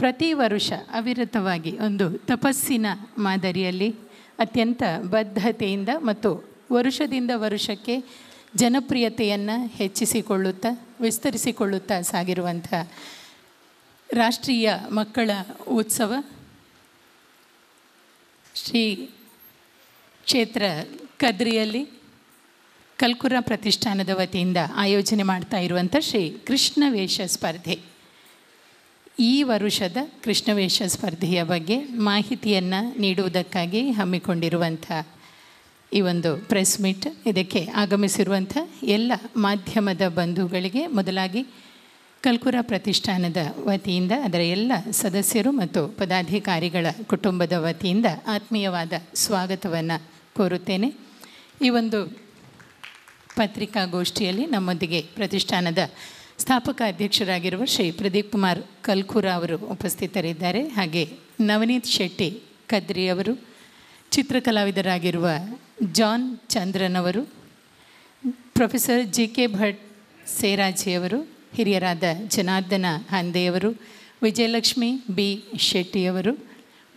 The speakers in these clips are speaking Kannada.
ಪ್ರತಿ ವರುಷ ಅವಿರತವಾಗಿ ಒಂದು ತಪಸ್ಸಿನ ಮಾದರಿಯಲ್ಲಿ ಅತ್ಯಂತ ಬದ್ಧತೆಯಿಂದ ಮತ್ತು ವರುಷದಿಂದ ವರುಷಕ್ಕೆ ಜನಪ್ರಿಯತೆಯನ್ನು ಹೆಚ್ಚಿಸಿಕೊಳ್ಳುತ್ತಾ ವಿಸ್ತರಿಸಿಕೊಳ್ಳುತ್ತಾ ಸಾಗಿರುವಂಥ ರಾಷ್ಟ್ರೀಯ ಮಕ್ಕಳ ಉತ್ಸವ ಶ್ರೀ ಕ್ಷೇತ್ರ ಕದ್ರಿಯಲ್ಲಿ ಕಲ್ಕುರ ಪ್ರತಿಷ್ಠಾನದ ವತಿಯಿಂದ ಆಯೋಜನೆ ಮಾಡ್ತಾ ಇರುವಂಥ ಶ್ರೀ ಕೃಷ್ಣವೇಷ ಸ್ಪರ್ಧೆ. ಈ ವರುಷದ ಕೃಷ್ಣವೇಷ ಸ್ಪರ್ಧೆಯ ಬಗ್ಗೆ ಮಾಹಿತಿಯನ್ನು ನೀಡುವುದಕ್ಕಾಗಿ ಹಮ್ಮಿಕೊಂಡಿರುವಂಥ ಈ ಒಂದು ಪ್ರೆಸ್ ಮೀಟ್, ಇದಕ್ಕೆ ಆಗಮಿಸಿರುವಂಥ ಎಲ್ಲ ಮಾಧ್ಯಮದ ಬಂಧುಗಳಿಗೆ ಮೊದಲಾಗಿ ಕಲ್ಕುರ ಪ್ರತಿಷ್ಠಾನದ ವತಿಯಿಂದ ಅದರ ಎಲ್ಲ ಸದಸ್ಯರು ಮತ್ತು ಪದಾಧಿಕಾರಿಗಳ ಕುಟುಂಬದ ವತಿಯಿಂದ ಆತ್ಮೀಯವಾದ ಸ್ವಾಗತವನ್ನು ಕೋರುತ್ತೇನೆ. ಈ ಒಂದು ಪತ್ರಿಕಾಗೋಷ್ಠಿಯಲ್ಲಿ ನಮ್ಮೊಂದಿಗೆ ಪ್ರತಿಷ್ಠಾನದ ಸ್ಥಾಪಕ ಅಧ್ಯಕ್ಷರಾಗಿರುವ ಶ್ರೀ ಪ್ರದೀಪ್ ಕುಮಾರ್ ಕಲ್ಕುರ ಅವರು ಉಪಸ್ಥಿತರಿದ್ದಾರೆ. ಹಾಗೆ ನವನೀತ್ ಶೆಟ್ಟಿ ಕದ್ರಿ ಅವರು, ಚಿತ್ರಕಲಾವಿದರಾಗಿರುವ ಜಾನ್ ಚಂದ್ರನ್ ಅವರು, ಪ್ರೊಫೆಸರ್ JK ಭಟ್ ಸೇರಾಜಿಯವರು, ಹಿರಿಯರಾದ ಜನಾರ್ದನ ಹಂದೆಯವರು, ವಿಜಯಲಕ್ಷ್ಮಿ B ಶೆಟ್ಟಿಯವರು,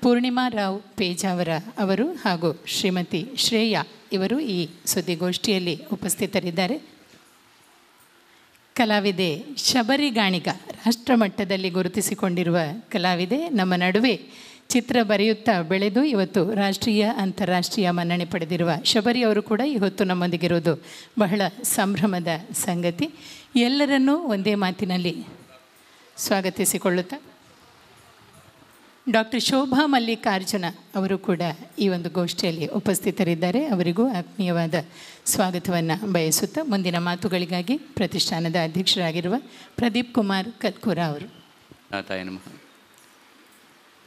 ಪೂರ್ಣಿಮಾ ರಾವ್ ಪೇಜಾವರ ಅವರು ಹಾಗೂ ಶ್ರೀಮತಿ ಶ್ರೇಯಾ ಇವರು ಈ ಸುದ್ದಿಗೋಷ್ಠಿಯಲ್ಲಿ ಉಪಸ್ಥಿತರಿದ್ದಾರೆ. ಕಲಾವಿದೆ ಶಬರಿ ಗಾಣಿಗ, ರಾಷ್ಟ್ರಮಟ್ಟದಲ್ಲಿ ಗುರುತಿಸಿಕೊಂಡಿರುವ ಕಲಾವಿದೆ, ನಮ್ಮ ನಡುವೆ ಚಿತ್ರ ಬರೆಯುತ್ತಾ ಬೆಳೆದು ಇವತ್ತು ರಾಷ್ಟ್ರೀಯ ಅಂತಾರಾಷ್ಟ್ರೀಯ ಮನ್ನಣೆ ಪಡೆದಿರುವ ಶಬರಿ ಅವರು ಕೂಡ ಇವತ್ತು ನಮ್ಮೊಂದಿಗಿರುವುದು ಬಹಳ ಸಂಭ್ರಮದ ಸಂಗತಿ. ಎಲ್ಲರನ್ನೂ ಒಂದೇ ಮಾತಿನಲ್ಲಿ ಸ್ವಾಗತಿಸಿಕೊಳ್ಳುತ್ತಾ ಡಾಕ್ಟರ್ ಶೋಭಾ ಮಲ್ಲಿಕಾರ್ಜುನ ಅವರು ಕೂಡ ಈ ಒಂದು ಗೋಷ್ಠಿಯಲ್ಲಿ ಉಪಸ್ಥಿತರಿದ್ದಾರೆ. ಅವರಿಗೂ ಆತ್ಮೀಯವಾದ ಸ್ವಾಗತವನ್ನು ಬಯಸುತ್ತಾ ಮುಂದಿನ ಮಾತುಗಳಿಗಾಗಿ ಪ್ರತಿಷ್ಠಾನದ ಅಧ್ಯಕ್ಷರಾಗಿರುವ ಪ್ರದೀಪ್ ಕುಮಾರ್ ಕಲ್ಕುರ ಅವರು. ತಾಯ ನಮಃ.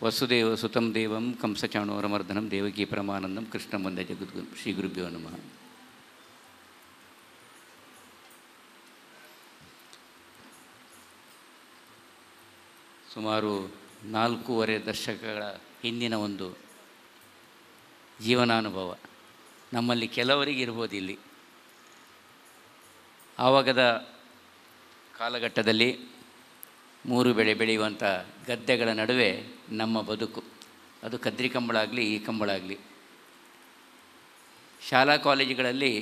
ವಸುದೇವ ಸುತಂ ದೇವಂ ಕಂಸಚಾಣೂರಮರ್ದನಂ ದೇವಕೀ ಪರಮಾನಂದಂ ಕೃಷ್ಣ ವಂದೇ ಜಗದ್ಗುರು. ಶ್ರೀ ಗುರುಭ್ಯೋ ನಮಃ. ಸುಮಾರು 4.5 ದಶಕಗಳ ಹಿಂದಿನ ಒಂದು ಜೀವನಾನುಭವ ನಮ್ಮಲ್ಲಿ ಕೆಲವರಿಗೆ ಇರ್ಬೋದು. ಇಲ್ಲಿ ಆವಾಗದ ಕಾಲಘಟ್ಟದಲ್ಲಿ 3 ಬೆಳೆ ಬೆಳೆಯುವಂಥ ಗದ್ದೆಗಳ ನಡುವೆ ನಮ್ಮ ಬದುಕು, ಅದು ಕದ್ರಿ ಕಂಬಳ ಆಗಲಿ ಈ ಕಂಬಳ ಆಗಲಿ. ಶಾಲಾ ಕಾಲೇಜುಗಳಲ್ಲಿ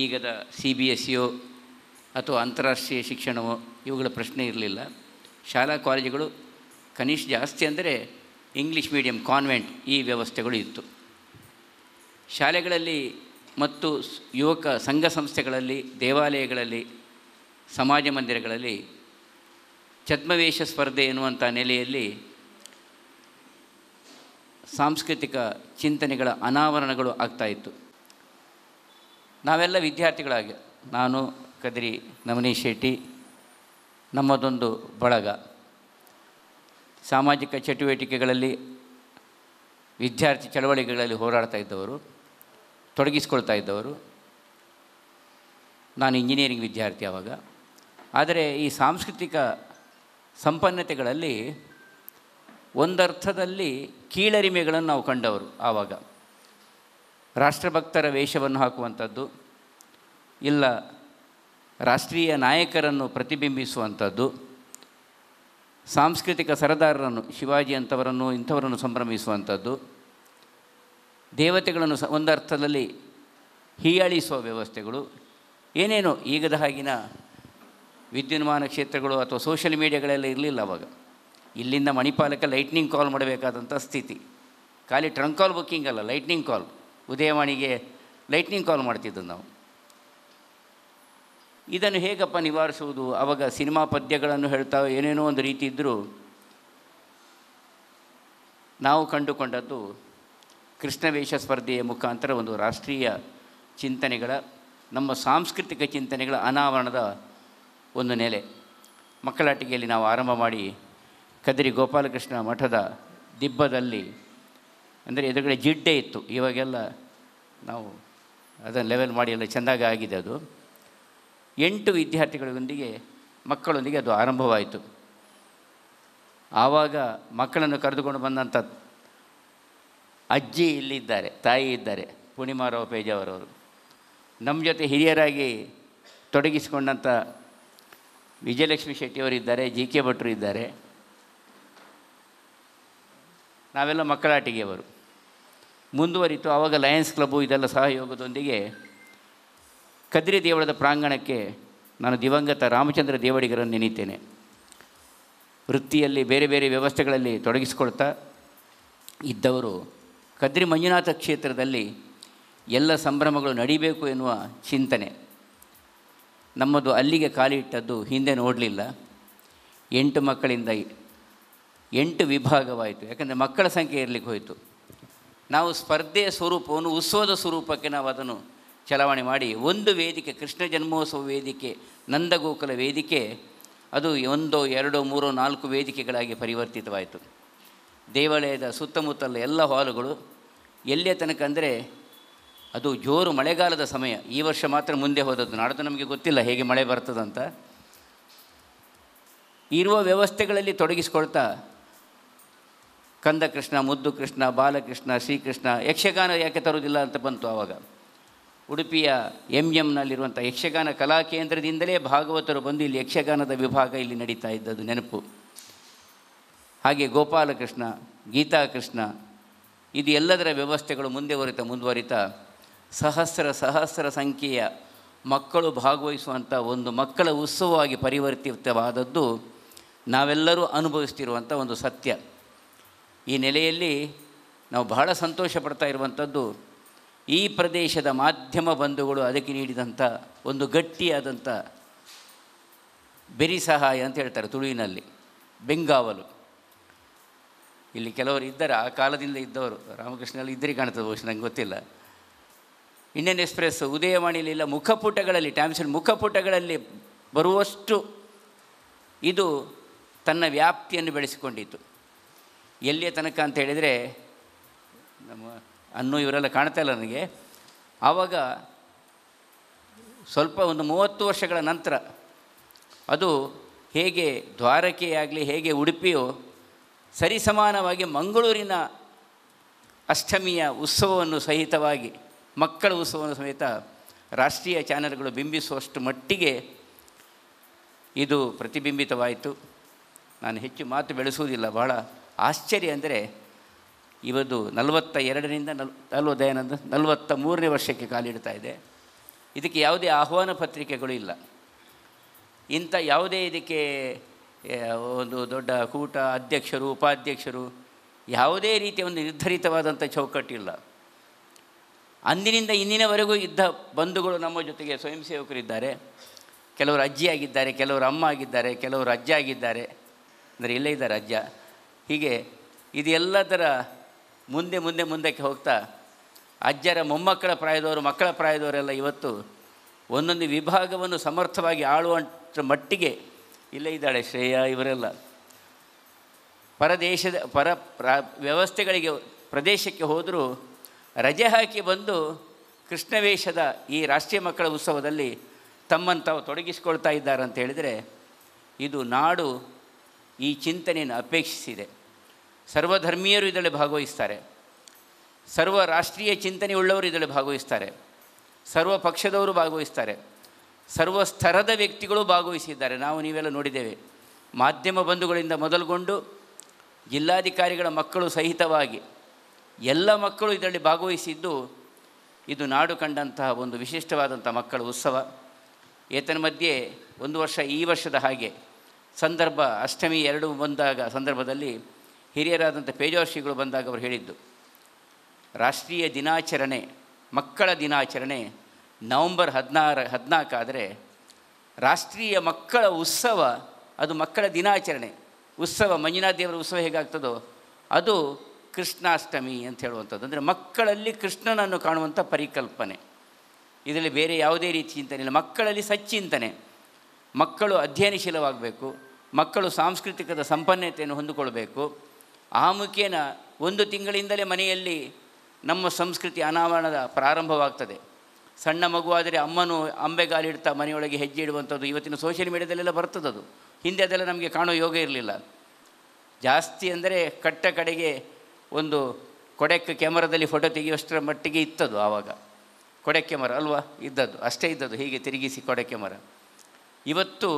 ಈಗದ CBSE ಅಥವಾ ಅಂತಾರಾಷ್ಟ್ರೀಯ ಶಿಕ್ಷಣವೋ ಇವುಗಳ ಪ್ರಶ್ನೆ ಇರಲಿಲ್ಲ. ಶಾಲಾ ಕಾಲೇಜುಗಳು ಕನಿಷ್ಠ ಜಾಸ್ತಿ ಅಂದರೆ ಇಂಗ್ಲೀಷ್ ಮೀಡಿಯಂ ಕಾನ್ವೆಂಟ್ ಈ ವ್ಯವಸ್ಥೆಗಳು ಇತ್ತು. ಶಾಲೆಗಳಲ್ಲಿ ಮತ್ತು ಯುವಕ ಸಂಘ ಸಂಸ್ಥೆಗಳಲ್ಲಿ, ದೇವಾಲಯಗಳಲ್ಲಿ, ಸಮಾಜ ಮಂದಿರಗಳಲ್ಲಿ ಛದ್ಮವೇಷ ಸ್ಪರ್ಧೆ ಎನ್ನುವಂಥ ನೆಲೆಯಲ್ಲಿ ಸಾಂಸ್ಕೃತಿಕ ಚಿಂತನೆಗಳ ಅನಾವರಣಗಳು ಆಗ್ತಾಯಿತ್ತು. ನಾವೆಲ್ಲ ವಿದ್ಯಾರ್ಥಿಗಳಾಗಿ, ನಾನು ಕದ್ರಿ ನವನೀತ್ ಶೆಟ್ಟಿ, ನಮ್ಮದೊಂದು ಬಳಗ, ಸಾಮಾಜಿಕ ಚಟುವಟಿಕೆಗಳಲ್ಲಿ ವಿದ್ಯಾರ್ಥಿ ಚಳವಳಿಕೆಗಳಲ್ಲಿ ಹೋರಾಡ್ತಾ ಇದ್ದವರು, ತೊಡಗಿಸ್ಕೊಳ್ತಾ ಇದ್ದವರು. ನಾನು ಇಂಜಿನಿಯರಿಂಗ್ ವಿದ್ಯಾರ್ಥಿ ಆವಾಗ. ಆದರೆ ಈ ಸಾಂಸ್ಕೃತಿಕ ಸಂಪನ್ನತೆಗಳಲ್ಲಿ ಒಂದರ್ಥದಲ್ಲಿ ಕೀಳರಿಮೆಗಳನ್ನು ನಾವು ಕಂಡವರು. ಆವಾಗ ರಾಷ್ಟ್ರಭಕ್ತರ ವೇಷವನ್ನು ಹಾಕುವಂಥದ್ದು, ಇಲ್ಲ ರಾಷ್ಟ್ರೀಯ ನಾಯಕರನ್ನು ಪ್ರತಿಬಿಂಬಿಸುವಂಥದ್ದು, ಸಾಂಸ್ಕೃತಿಕ ಸರದಾರರನ್ನು, ಶಿವಾಜಿ ಅಂಥವರನ್ನು ಇಂಥವರನ್ನು ಸಂಭ್ರಮಿಸುವಂಥದ್ದು, ದೇವತೆಗಳನ್ನು ಒಂದರ್ಥದಲ್ಲಿ ಹೀಯಾಳಿಸುವ ವ್ಯವಸ್ಥೆಗಳು, ಏನೇನೋ ಈಗದ ಹಾಗಿನ ವಿದ್ಯುನ್ಮಾನ ಕ್ಷೇತ್ರಗಳು ಅಥವಾ ಸೋಷಿಯಲ್ ಮೀಡಿಯಾಗಳೆಲ್ಲ ಇರಲಿಲ್ಲ ಆವಾಗ. ಇಲ್ಲಿಂದ ಮಣಿಪಾಲಕ್ಕೆ ಲೈಟ್ನಿಂಗ್ ಕಾಲ್ ಮಾಡಬೇಕಾದಂಥ ಸ್ಥಿತಿ. ಖಾಲಿ ಟ್ರಂಕ್ ಕಾಲ್ ಬುಕ್ಕಿಂಗ್ ಅಲ್ಲ, ಲೈಟ್ನಿಂಗ್ ಕಾಲ್. ಉದಯವಾಣಿಗೆ ಲೈಟ್ನಿಂಗ್ ಕಾಲ್ ಮಾಡ್ತಿದ್ದು ನಾವು. ಇದನ್ನು ಹೇಗಪ್ಪ ನಿವಾರಿಸುವುದು? ಆವಾಗ ಸಿನಿಮಾ ಪದ್ಯಗಳನ್ನು ಹೇಳ್ತಾ ಏನೇನೋ ಒಂದು ರೀತಿ ಇದ್ದರೂ ನಾವು ಕಂಡುಕೊಂಡದ್ದು ಕೃಷ್ಣವೇಷ ಸ್ಪರ್ಧೆಯ ಮುಖಾಂತರ ಒಂದು ರಾಷ್ಟ್ರೀಯ ಚಿಂತನೆಗಳ, ನಮ್ಮ ಸಾಂಸ್ಕೃತಿಕ ಚಿಂತನೆಗಳ ಅನಾವರಣದ ಒಂದು ನೆಲೆ. ಮಕ್ಕಳಾಟಿಕೆಯಲ್ಲಿ ನಾವು ಆರಂಭ ಮಾಡಿ ಕದ್ರಿ ಗೋಪಾಲಕೃಷ್ಣ ಮಠದ ದಿಬ್ಬದಲ್ಲಿ, ಅಂದರೆ ಎದುರುಗಡೆ ಜಿಡ್ಡೆ ಇತ್ತು, ಇವಾಗೆಲ್ಲ ನಾವು ಅದನ್ನು ಲೆವೆಲ್ ಮಾಡಿ ಎಲ್ಲ ಚೆಂದಾಗಿ ಆಗಿದೆ. ಅದು 8 ವಿದ್ಯಾರ್ಥಿಗಳೊಂದಿಗೆ, ಮಕ್ಕಳೊಂದಿಗೆ ಅದು ಆರಂಭವಾಯಿತು. ಆವಾಗ ಮಕ್ಕಳನ್ನು ಕರೆದುಕೊಂಡು ಬಂದಂಥ ಅಜ್ಜಿ ಇಲ್ಲಿದ್ದಾರೆ, ತಾಯಿ ಇದ್ದಾರೆ, ಪೂರ್ಣಿಮಾ ರಾವ್ ಪೇಜಾವರವರು. ನಮ್ಮ ಜೊತೆ ಹಿರಿಯರಾಗಿ ತೊಡಗಿಸಿಕೊಂಡಂಥ ವಿಜಯಲಕ್ಷ್ಮಿ ಶೆಟ್ಟಿಯವರಿದ್ದಾರೆ, ಜಿ ಕೆ ಭಟ್ರು ಇದ್ದಾರೆ, ನಾವೆಲ್ಲ ಮಕ್ಕಳಾಟಿಗೆಯವರು. ಮುಂದುವರಿತು. ಆವಾಗ ಲಯನ್ಸ್ ಕ್ಲಬ್ಬು ಇದೆಲ್ಲ ಸಹಯೋಗದೊಂದಿಗೆ ಕದ್ರಿ ದೇವಳದ ಪ್ರಾಂಗಣಕ್ಕೆ ನಾನು ದಿವಂಗತ ರಾಮಚಂದ್ರ ದೇವಡಿಗರನ್ನು ನೆನೀತೇನೆ. ವೃತ್ತಿಯಲ್ಲಿ ಬೇರೆ ಬೇರೆ ವ್ಯವಸ್ಥೆಗಳಲ್ಲಿ ತೊಡಗಿಸಿಕೊಳ್ತಾ ಇದ್ದವರು ಕದ್ರಿ ಮಂಜುನಾಥ ಕ್ಷೇತ್ರದಲ್ಲಿ ಎಲ್ಲ ಸಂಭ್ರಮಗಳು ನಡೀಬೇಕು ಎನ್ನುವ ಚಿಂತನೆ ನಮ್ಮದು. ಅಲ್ಲಿಗೆ ಕಾಲಿಟ್ಟದ್ದು ಹಿಂದೆ ನೋಡಲಿಲ್ಲ. 8 ಮಕ್ಕಳಿಂದ 8 ವಿಭಾಗವಾಯಿತು. ಯಾಕಂದರೆ ಮಕ್ಕಳ ಸಂಖ್ಯೆ ಇರಲಿಕ್ಕೆ ಹೋಯಿತು. ನಾವು ಸ್ಪರ್ಧೆಯ ಸ್ವರೂಪವನ್ನು ಉತ್ಸವದ ಸ್ವರೂಪಕ್ಕೆ ನಾವು ಅದನ್ನು ಚಲಾವಣೆ ಮಾಡಿ ಒಂದು ವೇದಿಕೆ, ಕೃಷ್ಣ ಜನ್ಮೋತ್ಸವ ವೇದಿಕೆ, ನಂದಗೋಕುಲ ವೇದಿಕೆ, ಅದು 1, 2, 3, 4 ವೇದಿಕೆಗಳಾಗಿ ಪರಿವರ್ತಿತವಾಯಿತು. ದೇವಾಲಯದ ಸುತ್ತಮುತ್ತಲ ಎಲ್ಲ ಹಾಲುಗಳು ಎಲ್ಲಿಯ ತನಕ ಅಂದರೆ ಅದು ಜೋರು ಮಳೆಗಾಲದ ಸಮಯ. ಈ ವರ್ಷ ಮಾತ್ರ ಮುಂದೆ ಹೋದದ್ದು, ನಾಡ್ದು ನಮಗೆ ಗೊತ್ತಿಲ್ಲ ಹೇಗೆ ಮಳೆ ಬರ್ತದಂತ. ಇರುವ ವ್ಯವಸ್ಥೆಗಳಲ್ಲಿ ತೊಡಗಿಸ್ಕೊಳ್ತಾ ಕಂದಕೃಷ್ಣ, ಮುದ್ದು ಕೃಷ್ಣ, ಬಾಲಕೃಷ್ಣ, ಶ್ರೀಕೃಷ್ಣ, ಯಕ್ಷಗಾನ ಯಾಕೆ ತರುವುದಿಲ್ಲ ಅಂತ ಬಂತು. ಆವಾಗ ಉಡುಪಿಯ MMನಲ್ಲಿರುವಂಥ ಯಕ್ಷಗಾನ ಕಲಾ ಕೇಂದ್ರದಿಂದಲೇ ಭಾಗವತರು ಬಂದು ಇಲ್ಲಿ ಯಕ್ಷಗಾನದ ವಿಭಾಗ ಇಲ್ಲಿ ನಡೀತಾ ಇದ್ದದ್ದು ನೆನಪು. ಹಾಗೆ ಗೋಪಾಲಕೃಷ್ಣ, ಗೀತಾಕೃಷ್ಣ, ಇದು ಎಲ್ಲದರ ವ್ಯವಸ್ಥೆಗಳು ಮುಂದುವರಿತಾ ಸಹಸ್ರ ಸಂಖ್ಯೆಯ ಮಕ್ಕಳು ಭಾಗವಹಿಸುವಂಥ ಒಂದು ಮಕ್ಕಳ ಉತ್ಸವವಾಗಿ ಪರಿವರ್ತಿತವಾದದ್ದು ನಾವೆಲ್ಲರೂ ಅನುಭವಿಸ್ತಿರುವಂಥ ಒಂದು ಸತ್ಯ. ಈ ನೆಲೆಯಲ್ಲಿ ನಾವು ಬಹಳ ಸಂತೋಷ ಪಡ್ತಾ ಇರುವಂಥದ್ದು ಈ ಪ್ರದೇಶದ ಮಾಧ್ಯಮ ಬಂಧುಗಳು ಅದಕ್ಕೆ ನೀಡಿದಂಥ ಒಂದು ಗಟ್ಟಿಯಾದಂಥ ಬೆರಿ ಸಹಾಯ ಅಂತ ಹೇಳ್ತಾರೆ ತುಳುವಿನಲ್ಲಿ, ಬೆಂಗಾವಲು. ಇಲ್ಲಿ ಕೆಲವರು ಇದ್ದಾರೆ, ಆ ಕಾಲದಿಂದ ಇದ್ದವರು. ರಾಮಕೃಷ್ಣಲ್ಲಿ ಇದ್ದರೆ ಕಾಣ್ತದೆ ಬಹುಶಃ, ನಂಗೆ ಗೊತ್ತಿಲ್ಲ. ಇಂಡಿಯನ್ ಎಕ್ಸ್ಪ್ರೆಸ್, ಉದಯವಾಣಿಲಿಲ್ಲ, ಮುಖಪುಟಗಳಲ್ಲಿ, ಟೈಮ್ಸ್ ಮುಖಪುಟಗಳಲ್ಲಿ ಬರುವಷ್ಟು ಇದು ತನ್ನ ವ್ಯಾಪ್ತಿಯನ್ನು ಬೆಳೆಸಿಕೊಂಡಿತು. ಎಲ್ಲಿಯ ತನಕ ಅಂತ ಹೇಳಿದರೆ, ನಮ್ಮ ಅನ್ನೋ ಇವರೆಲ್ಲ ಕಾಣ್ತಾ ಇಲ್ಲ ನನಗೆ. ಆವಾಗ ಸ್ವಲ್ಪ ಒಂದು 30 ವರ್ಷಗಳ ನಂತರ ಅದು ಹೇಗೆ ದ್ವಾರಕೆಯಾಗಲಿ, ಹೇಗೆ ಉಡುಪಿಯೋ ಸರಿಸಮಾನವಾಗಿ ಮಂಗಳೂರಿನ ಅಷ್ಟಮಿಯ ಉತ್ಸವವನ್ನು ಸಹಿತವಾಗಿ, ಮಕ್ಕಳ ಉತ್ಸವವನ್ನು ಸಮೇತ ರಾಷ್ಟ್ರೀಯ ಚಾನೆಲ್ಗಳು ಬಿಂಬಿಸುವಷ್ಟು ಮಟ್ಟಿಗೆ ಇದು ಪ್ರತಿಬಿಂಬಿತವಾಯಿತು. ನಾನು ಹೆಚ್ಚು ಮಾತು ಬೆಳೆಸುವುದಿಲ್ಲ. ಬಹಳ ಆಶ್ಚರ್ಯ ಅಂದರೆ ಇವತ್ತು 42ರಿಂದ 43ನೇ ವರ್ಷಕ್ಕೆ ಕಾಲಿಡ್ತಾ ಇದೆ. ಇದಕ್ಕೆ ಯಾವುದೇ ಆಹ್ವಾನ ಪತ್ರಿಕೆಗಳು ಇಲ್ಲ. ಇಂಥ ಯಾವುದೇ ಇದಕ್ಕೆ ಒಂದು ದೊಡ್ಡ ಕೂಟ, ಅಧ್ಯಕ್ಷರು, ಉಪಾಧ್ಯಕ್ಷರು, ಯಾವುದೇ ರೀತಿಯ ಒಂದು ನಿರ್ಧರಿತವಾದಂಥ ಚೌಕಟ್ಟಿಲ್ಲ. ಅಂದಿನಿಂದ ಇಂದಿನವರೆಗೂ ಇದ್ದ ಬಂಧುಗಳು ನಮ್ಮ ಜೊತೆಗೆ ಸ್ವಯಂ ಸೇವಕರಿದ್ದಾರೆ. ಕೆಲವರು ಅಜ್ಜಿಯಾಗಿದ್ದಾರೆ, ಕೆಲವರು ಅಮ್ಮ ಆಗಿದ್ದಾರೆ, ಕೆಲವರು ಅಜ್ಜ ಆಗಿದ್ದಾರೆ. ಅಂದರೆ ಇಲ್ಲೇ ಇದ್ದಾರೆ ಅಜ್ಜ. ಹೀಗೆ ಇದೆಲ್ಲದರ ಮುಂದಕ್ಕೆ ಹೋಗ್ತಾ ಅಜ್ಜರ ಮೊಮ್ಮಕ್ಕಳ ಪ್ರಾಯದವರು, ಮಕ್ಕಳ ಪ್ರಾಯದವರೆಲ್ಲ ಇವತ್ತು ಒಂದೊಂದು ವಿಭಾಗವನ್ನು ಸಮರ್ಥವಾಗಿ ಆಳುವಂಥ ಮಟ್ಟಿಗೆ ಇಲ್ಲೇ ಇದ್ದಾಳೆ ಶ್ರೇಯ. ಇವರೆಲ್ಲ ವ್ಯವಸ್ಥೆಗಳಿಗೆ ಪ್ರದೇಶಕ್ಕೆ ಹೋದರೂ ರಜೆ ಹಾಕಿ ಬಂದು ಕೃಷ್ಣವೇಷದ ಈ ರಾಷ್ಟ್ರೀಯ ಮಕ್ಕಳ ಉತ್ಸವದಲ್ಲಿ ತಮ್ಮನ್ನು ತಾವು ತೊಡಗಿಸಿಕೊಳ್ತಾ ಇದ್ದಾರೆ ಅಂತ ಹೇಳಿದರೆ ಇದು ನಾಡು ಈ ಚಿಂತನೆಯನ್ನು ಅಪೇಕ್ಷಿಸಿದೆ. ಸರ್ವಧರ್ಮೀಯರು ಇದರಲ್ಲಿ ಭಾಗವಹಿಸ್ತಾರೆ, ಸರ್ವ ರಾಷ್ಟ್ರೀಯ ಚಿಂತನೆಯುಳ್ಳವರು ಇದರಲ್ಲಿ ಭಾಗವಹಿಸ್ತಾರೆ, ಸರ್ವ ಪಕ್ಷದವರು ಭಾಗವಹಿಸ್ತಾರೆ, ಸರ್ವ ಸ್ತರದ ವ್ಯಕ್ತಿಗಳು ಭಾಗವಹಿಸಿದ್ದಾರೆ. ನಾವು ನೀವೆಲ್ಲ ನೋಡಿದ್ದೇವೆ. ಮಾಧ್ಯಮ ಬಂಧುಗಳಿಂದ ಮೊದಲುಗೊಂಡು ಜಿಲ್ಲಾಧಿಕಾರಿಗಳ ಮಕ್ಕಳು ಸಹಿತವಾಗಿ ಎಲ್ಲ ಮಕ್ಕಳು ಇದರಲ್ಲಿ ಭಾಗವಹಿಸಿದ್ದು ಇದು ನಾಡು ಕಂಡಂತಹ ಒಂದು ವಿಶಿಷ್ಟವಾದಂಥ ಮಕ್ಕಳ ಉತ್ಸವ. ಏತನ್ಮಧ್ಯೆ ಒಂದು ವರ್ಷ, ಈ ವರ್ಷದ ಹಾಗೆ ಸಂದರ್ಭ ಅಷ್ಟಮಿ 2 ಬಂದಾಗ ಸಂದರ್ಭದಲ್ಲಿ ಹಿರಿಯರಾದಂಥ ಪೇಜಾಶ್ರೀಗಳು ಬಂದಾಗ ಅವರು ಹೇಳಿದ್ದು, ರಾಷ್ಟ್ರೀಯ ದಿನಾಚರಣೆ, ಮಕ್ಕಳ ದಿನಾಚರಣೆ ನವಂಬರ್ 14 ಆದರೆ ರಾಷ್ಟ್ರೀಯ ಮಕ್ಕಳ ಉತ್ಸವ ಅದು ಮಕ್ಕಳ ದಿನಾಚರಣೆ. ಉತ್ಸವ ಮಂಜುನಾಥ ದೇವರ ಉತ್ಸವ ಹೇಗಾಗ್ತದೋ ಅದು ಕೃಷ್ಣಾಷ್ಟಮಿ ಅಂತ ಹೇಳುವಂಥದ್ದು. ಅಂದರೆ ಮಕ್ಕಳಲ್ಲಿ ಕೃಷ್ಣನನ್ನು ಕಾಣುವಂಥ ಪರಿಕಲ್ಪನೆ. ಇದರಲ್ಲಿ ಬೇರೆ ಯಾವುದೇ ರೀತಿ ಚಿಂತನೆ ಇಲ್ಲ. ಮಕ್ಕಳಲ್ಲಿ ಸಚ್ಚಿಂತನೆ. ಮಕ್ಕಳು ಅಧ್ಯಯನಶೀಲವಾಗಬೇಕು, ಮಕ್ಕಳು ಸಾಂಸ್ಕೃತಿಕದ ಸಂಪನ್ನತೆಯನ್ನು ಹೊಂದಿಕೊಳ್ಬೇಕು. ಆ ಮುಖೇನ 1 ತಿಂಗಳಿಂದಲೇ ಮನೆಯಲ್ಲಿ ನಮ್ಮ ಸಂಸ್ಕೃತಿ ಅನಾವರಣದ ಪ್ರಾರಂಭವಾಗ್ತದೆ. ಸಣ್ಣ ಮಗುವಾದರೆ ಅಮ್ಮನು ಅಂಬೆಗಾಲಿಡ್ತಾ ಮನೆಯೊಳಗೆ ಹೆಜ್ಜೆ ಇಡುವಂಥದ್ದು ಇವತ್ತಿನ ಸೋಷಿಯಲ್ ಮೀಡಿಯಾದಲ್ಲೆಲ್ಲ ಬರ್ತದದು. ಹಿಂದೆ ಅದೆಲ್ಲ ನಮಗೆ ಕಾಣೋ ಯೋಗ ಇರಲಿಲ್ಲ. ಜಾಸ್ತಿ ಅಂದರೆ ಕಡೆಗೆ ಒಂದು ಕೊಡೆಕ್ ಕ್ಯಾಮರಾದಲ್ಲಿ ಫೋಟೋ ತೆಗೆಯುವಷ್ಟರ ಮಟ್ಟಿಗೆ ಇತ್ತದು. ಆವಾಗ ಕೊಡೆ ಕ್ಯಾಮರಾ ಅಲ್ವಾ ಇದ್ದದ್ದು, ಅಷ್ಟೇ ಇದ್ದದ್ದು, ಹೀಗೆ ತಿರುಗಿಸಿ ಕೊಡೆ ಕ್ಯಾಮರಾ. ಇವತ್ತು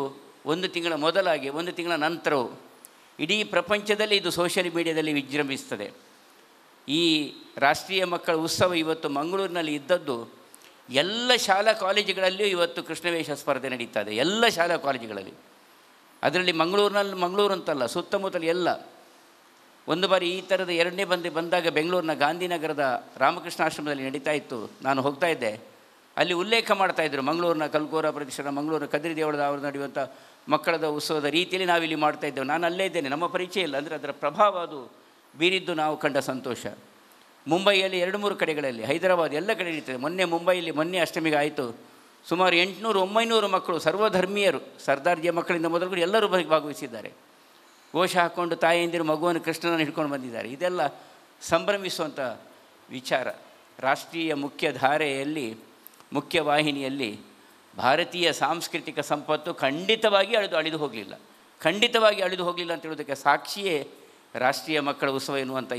ಒಂದು ತಿಂಗಳ ಮೊದಲಾಗಿ ಒಂದು ತಿಂಗಳ ನಂತರವೂ ಇಡೀ ಪ್ರಪಂಚದಲ್ಲಿ ಇದು ಸೋಷಿಯಲ್ ಮೀಡಿಯಾದಲ್ಲಿ ವಿಜೃಂಭಿಸ್ತದೆ. ಈ ರಾಷ್ಟ್ರೀಯ ಮಕ್ಕಳ ಉತ್ಸವ ಇವತ್ತು ಮಂಗಳೂರಿನಲ್ಲಿ ಇದ್ದದ್ದು ಎಲ್ಲ ಶಾಲಾ ಕಾಲೇಜುಗಳಲ್ಲಿಯೂ ಇವತ್ತು ಕೃಷ್ಣವೇಷ ಸ್ಪರ್ಧೆ ನಡೀತಾ ಇದೆ, ಎಲ್ಲ ಶಾಲಾ ಕಾಲೇಜುಗಳಲ್ಲಿ. ಅದರಲ್ಲಿ ಮಂಗಳೂರು ಅಂತಲ್ಲ, ಸುತ್ತಮುತ್ತಲು ಎಲ್ಲ. ಒಂದು ಬಾರಿ ಈ ಥರದ ಎರಡನೇ ಬಂದಾಗ ಬೆಂಗಳೂರಿನ ಗಾಂಧಿನಗರದ ರಾಮಕೃಷ್ಣ ಆಶ್ರಮದಲ್ಲಿ ನಡೀತಾ ಇತ್ತು. ನಾನು ಹೋಗ್ತಾ ಇದ್ದೆ, ಅಲ್ಲಿ ಉಲ್ಲೇಖ ಮಾಡ್ತಾಯಿದ್ರು ಮಂಗಳೂರಿನ ಕಲ್ಕೋರ ಪ್ರದೇಶದ ಮಂಗಳೂರಿನ ಕದ್ರಿ ದೇವಳದ ಅವರು ನಡೆಯುವಂಥ ಮಕ್ಕಳದ ಉತ್ಸವದ ರೀತಿಯಲ್ಲಿ ನಾವಿಲ್ಲಿ ಮಾಡ್ತಾಯಿದ್ದೇವೆ. ನಾನು ಅಲ್ಲೇ ಇದ್ದೇನೆ, ನಮ್ಮ ಪರಿಚಯ ಇಲ್ಲ, ಅಂದರೆ ಅದರ ಪ್ರಭಾವ ಅದು ಬೀರಿದ್ದು ನಾವು ಕಂಡ ಸಂತೋಷ. ಮುಂಬೈಯಲ್ಲಿ 2-3 ಕಡೆಗಳಲ್ಲಿ, ಹೈದರಾಬಾದ್ ಎಲ್ಲ ಕಡೆ ನಡೀತದೆ. ಮೊನ್ನೆ ಅಷ್ಟಮಿಗೆ ಆಯಿತು, ಸುಮಾರು 800-900 ಮಕ್ಕಳು ಸರ್ವಧರ್ಮೀಯರು, ಸರ್ದಾರ್ಜಿಯ ಮಕ್ಕಳಿಂದ ಮೊದಲು ಎಲ್ಲರೂ ಭಾಗವಹಿಸಿದ್ದಾರೆ. ಘೋಷ ಹಾಕ್ಕೊಂಡು ತಾಯಿಯಂದಿರು ಮಗುವನ್ನು ಕೃಷ್ಣನನ್ನು ಹಿಡ್ಕೊಂಡು ಬಂದಿದ್ದಾರೆ. ಇದೆಲ್ಲ ಸಂಭ್ರಮಿಸುವಂಥ ವಿಚಾರ. ರಾಷ್ಟ್ರೀಯ ಮುಖ್ಯಧಾರೆಯಲ್ಲಿ, ಮುಖ್ಯವಾಹಿನಿಯಲ್ಲಿ ಭಾರತೀಯ ಸಾಂಸ್ಕೃತಿಕ ಸಂಪತ್ತು ಖಂಡಿತವಾಗಿ ಅಳಿದು ಹೋಗಲಿಲ್ಲ ಅಂತ ಹೇಳೋದಕ್ಕೆ ಸಾಕ್ಷಿಯೇ ರಾಷ್ಟ್ರೀಯ ಮಕ್ಕಳ ಉತ್ಸವ ಎನ್ನುವಂಥ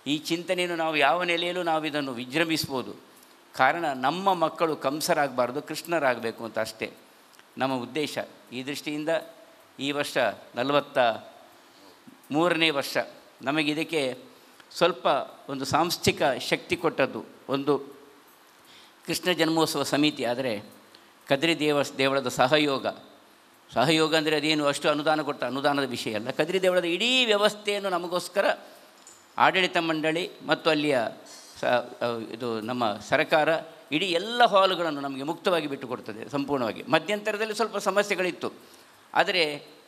ಈ ಚಿಂತನೆಯನ್ನು ನಾವು ಯಾವ ನೆಲೆಯಲ್ಲೂ ನಾವು ಇದನ್ನು ವಿಜೃಂಭಿಸ್ಬೋದು. ಕಾರಣ ನಮ್ಮ ಮಕ್ಕಳು ಕಂಸರಾಗಬಾರ್ದು, ಕೃಷ್ಣರಾಗಬೇಕು ಅಂತ ಅಷ್ಟೇ ನಮ್ಮ ಉದ್ದೇಶ. ಈ ದೃಷ್ಟಿಯಿಂದ ಈ ವರ್ಷ 43ನೇ ವರ್ಷ. ನಮಗೆ ಇದಕ್ಕೆ ಸ್ವಲ್ಪ ಒಂದು ಸಾಂಸ್ಥಿಕ ಶಕ್ತಿ ಕೊಟ್ಟದ್ದು ಒಂದು ಕೃಷ್ಣ ಜನ್ಮೋತ್ಸವ ಸಮಿತಿ. ಆದರೆ ಕದ್ರಿ ದೇವಳದ ಸಹಯೋಗ ಅಂದರೆ ಅದೇನು ಅಷ್ಟು ಅನುದಾನದ ವಿಷಯ ಅಲ್ಲ. ಕದ್ರಿ ದೇವಳದ ಇಡೀ ವ್ಯವಸ್ಥೆಯನ್ನು ನಮಗೋಸ್ಕರ ಆಡಳಿತ ಮಂಡಳಿ ಮತ್ತು ಅಲ್ಲಿಯ ಇದು ನಮ್ಮ ಸರ್ಕಾರ ಇಡೀ ಎಲ್ಲ ಹಾಲುಗಳನ್ನು ನಮಗೆ ಮುಕ್ತವಾಗಿ ಬಿಟ್ಟುಕೊಡ್ತದೆ ಸಂಪೂರ್ಣವಾಗಿ. ಮಧ್ಯಂತರದಲ್ಲಿ ಸ್ವಲ್ಪ ಸಮಸ್ಯೆಗಳಿತ್ತು, ಆದರೆ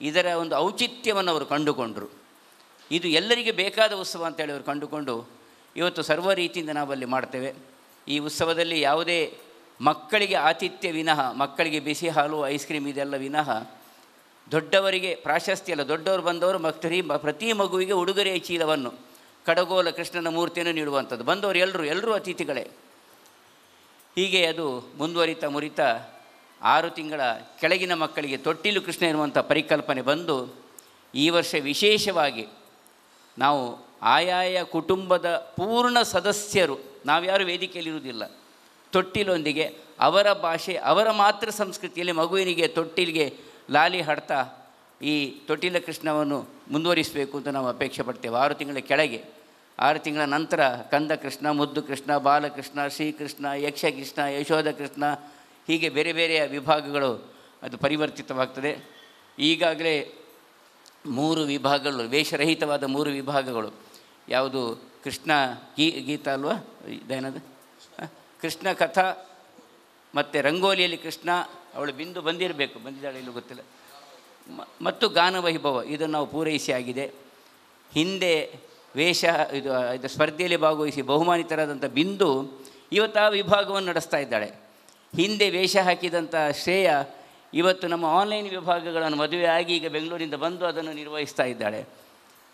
ಇದರ ಒಂದು ಔಚಿತ್ಯವನ್ನು ಅವರು ಕಂಡುಕೊಂಡರು. ಇದು ಎಲ್ಲರಿಗೆ ಬೇಕಾದ ಉತ್ಸವ ಅಂತೇಳಿ ಅವರು ಕಂಡುಕೊಂಡು ಇವತ್ತು ಸರ್ವ ರೀತಿಯಿಂದ ನಾವಲ್ಲಿ ಮಾಡ್ತೇವೆ. ಈ ಉತ್ಸವದಲ್ಲಿ ಯಾವುದೇ ಮಕ್ಕಳಿಗೆ ಆತಿಥ್ಯ ವಿನಃ, ಮಕ್ಕಳಿಗೆ ಬಿಸಿ ಹಾಲು ಐಸ್ ಕ್ರೀಮ್ ಇದೆಲ್ಲ ವಿನಃ, ದೊಡ್ಡವರಿಗೆ ಪ್ರಾಶಸ್ತ್ಯ ಅಲ್ಲ, ದೊಡ್ಡವರು ಬಂದವರು ಪ್ರತಿ ಮಗುವಿಗೆ ಉಡುಗೊರೆಯ ಚೀಲವನ್ನು, ಕಡಗೋಲ ಕೃಷ್ಣನ ಮೂರ್ತಿಯನ್ನು ನೀಡುವಂಥದ್ದು. ಬಂದವರು ಎಲ್ಲರೂ ಅತಿಥಿಗಳೇ. ಹೀಗೆ ಅದು ಮುರಿತಾ 6 ತಿಂಗಳ ಕೆಳಗಿನ ಮಕ್ಕಳಿಗೆ ತೊಟ್ಟಿಲು ಕೃಷ್ಣ ಎನ್ನುವಂಥ ಪರಿಕಲ್ಪನೆ ಬಂದು ಈ ವರ್ಷ ವಿಶೇಷವಾಗಿ ನಾವು ಆಯಾಯ ಕುಟುಂಬದ ಪೂರ್ಣ ಸದಸ್ಯರು, ನಾವ್ಯಾರು ವೇದಿಕೆಯಲ್ಲಿರುವುದಿಲ್ಲ, ತೊಟ್ಟಿಲೊಂದಿಗೆ ಅವರ ಭಾಷೆ ಅವರ ಮಾತೃ ಸಂಸ್ಕೃತಿಯಲ್ಲಿ ಮಗುವಿನಿಗೆ ತೊಟ್ಟಿಲಿಗೆ ಲಾಲಿ ಹಾಡ್ತಾ ಈ ತೊಟ್ಟಿಲ ಕೃಷ್ಣವನ್ನು ಮುಂದುವರಿಸಬೇಕು ಅಂತ ನಾವು ಅಪೇಕ್ಷೆ ಪಡ್ತೇವೆ. 6 ತಿಂಗಳ ಕೆಳಗೆ. 6 ತಿಂಗಳ ನಂತರ ಕಂದ ಕೃಷ್ಣ, ಮುದ್ದು ಕೃಷ್ಣ, ಬಾಲಕೃಷ್ಣ, ಶ್ರೀಕೃಷ್ಣ, ಯಕ್ಷಕೃಷ್ಣ, ಯಶೋಧ ಕೃಷ್ಣ, ಹೀಗೆ ಬೇರೆ ಬೇರೆಯ ವಿಭಾಗಗಳು ಅದು ಪರಿವರ್ತಿತವಾಗ್ತದೆ. ಈಗಾಗಲೇ 3 ವಿಭಾಗಗಳು, ವೇಷರಹಿತವಾದ 3 ವಿಭಾಗಗಳು. ಯಾವುದು ಕೃಷ್ಣ ಗೀತ ಅಲ್ವಾ, ಇದೇನದು ಕೃಷ್ಣ ಕಥಾ, ಮತ್ತು ರಂಗೋಲಿಯಲ್ಲಿ ಕೃಷ್ಣ, ಅವಳು ಬಿಂದು ಬಂದಿದ್ದಾಳೆ ಇಲ್ಲೂ ಗೊತ್ತಿಲ್ಲ, ಮತ್ತು ಗಾನ ವೈಭವ, ಇದನ್ನು ನಾವು ಪೂರೈಸಿ ಆಗಿದೆ. ಹಿಂದೆ ಇದು ಸ್ಪರ್ಧೆಯಲ್ಲಿ ಭಾಗವಹಿಸಿ ಬಹುಮಾನಿತರಾದಂಥ ಬಿಂದು ಇವತ್ತು ಆ ವಿಭಾಗವನ್ನು ನಡೆಸ್ತಾ ಇದ್ದಾಳೆ. ಹಿಂದೆ ವೇಷ ಹಾಕಿದಂಥ ಶ್ರೇಯ ಇವತ್ತು ನಮ್ಮ ಆನ್ಲೈನ್ ವಿಭಾಗಗಳನ್ನು ಮದುವೆ ಆಗಿ ಈಗ ಬೆಂಗಳೂರಿಂದ ಬಂದು ಅದನ್ನು ನಿರ್ವಹಿಸ್ತಾ ಇದ್ದಾಳೆ.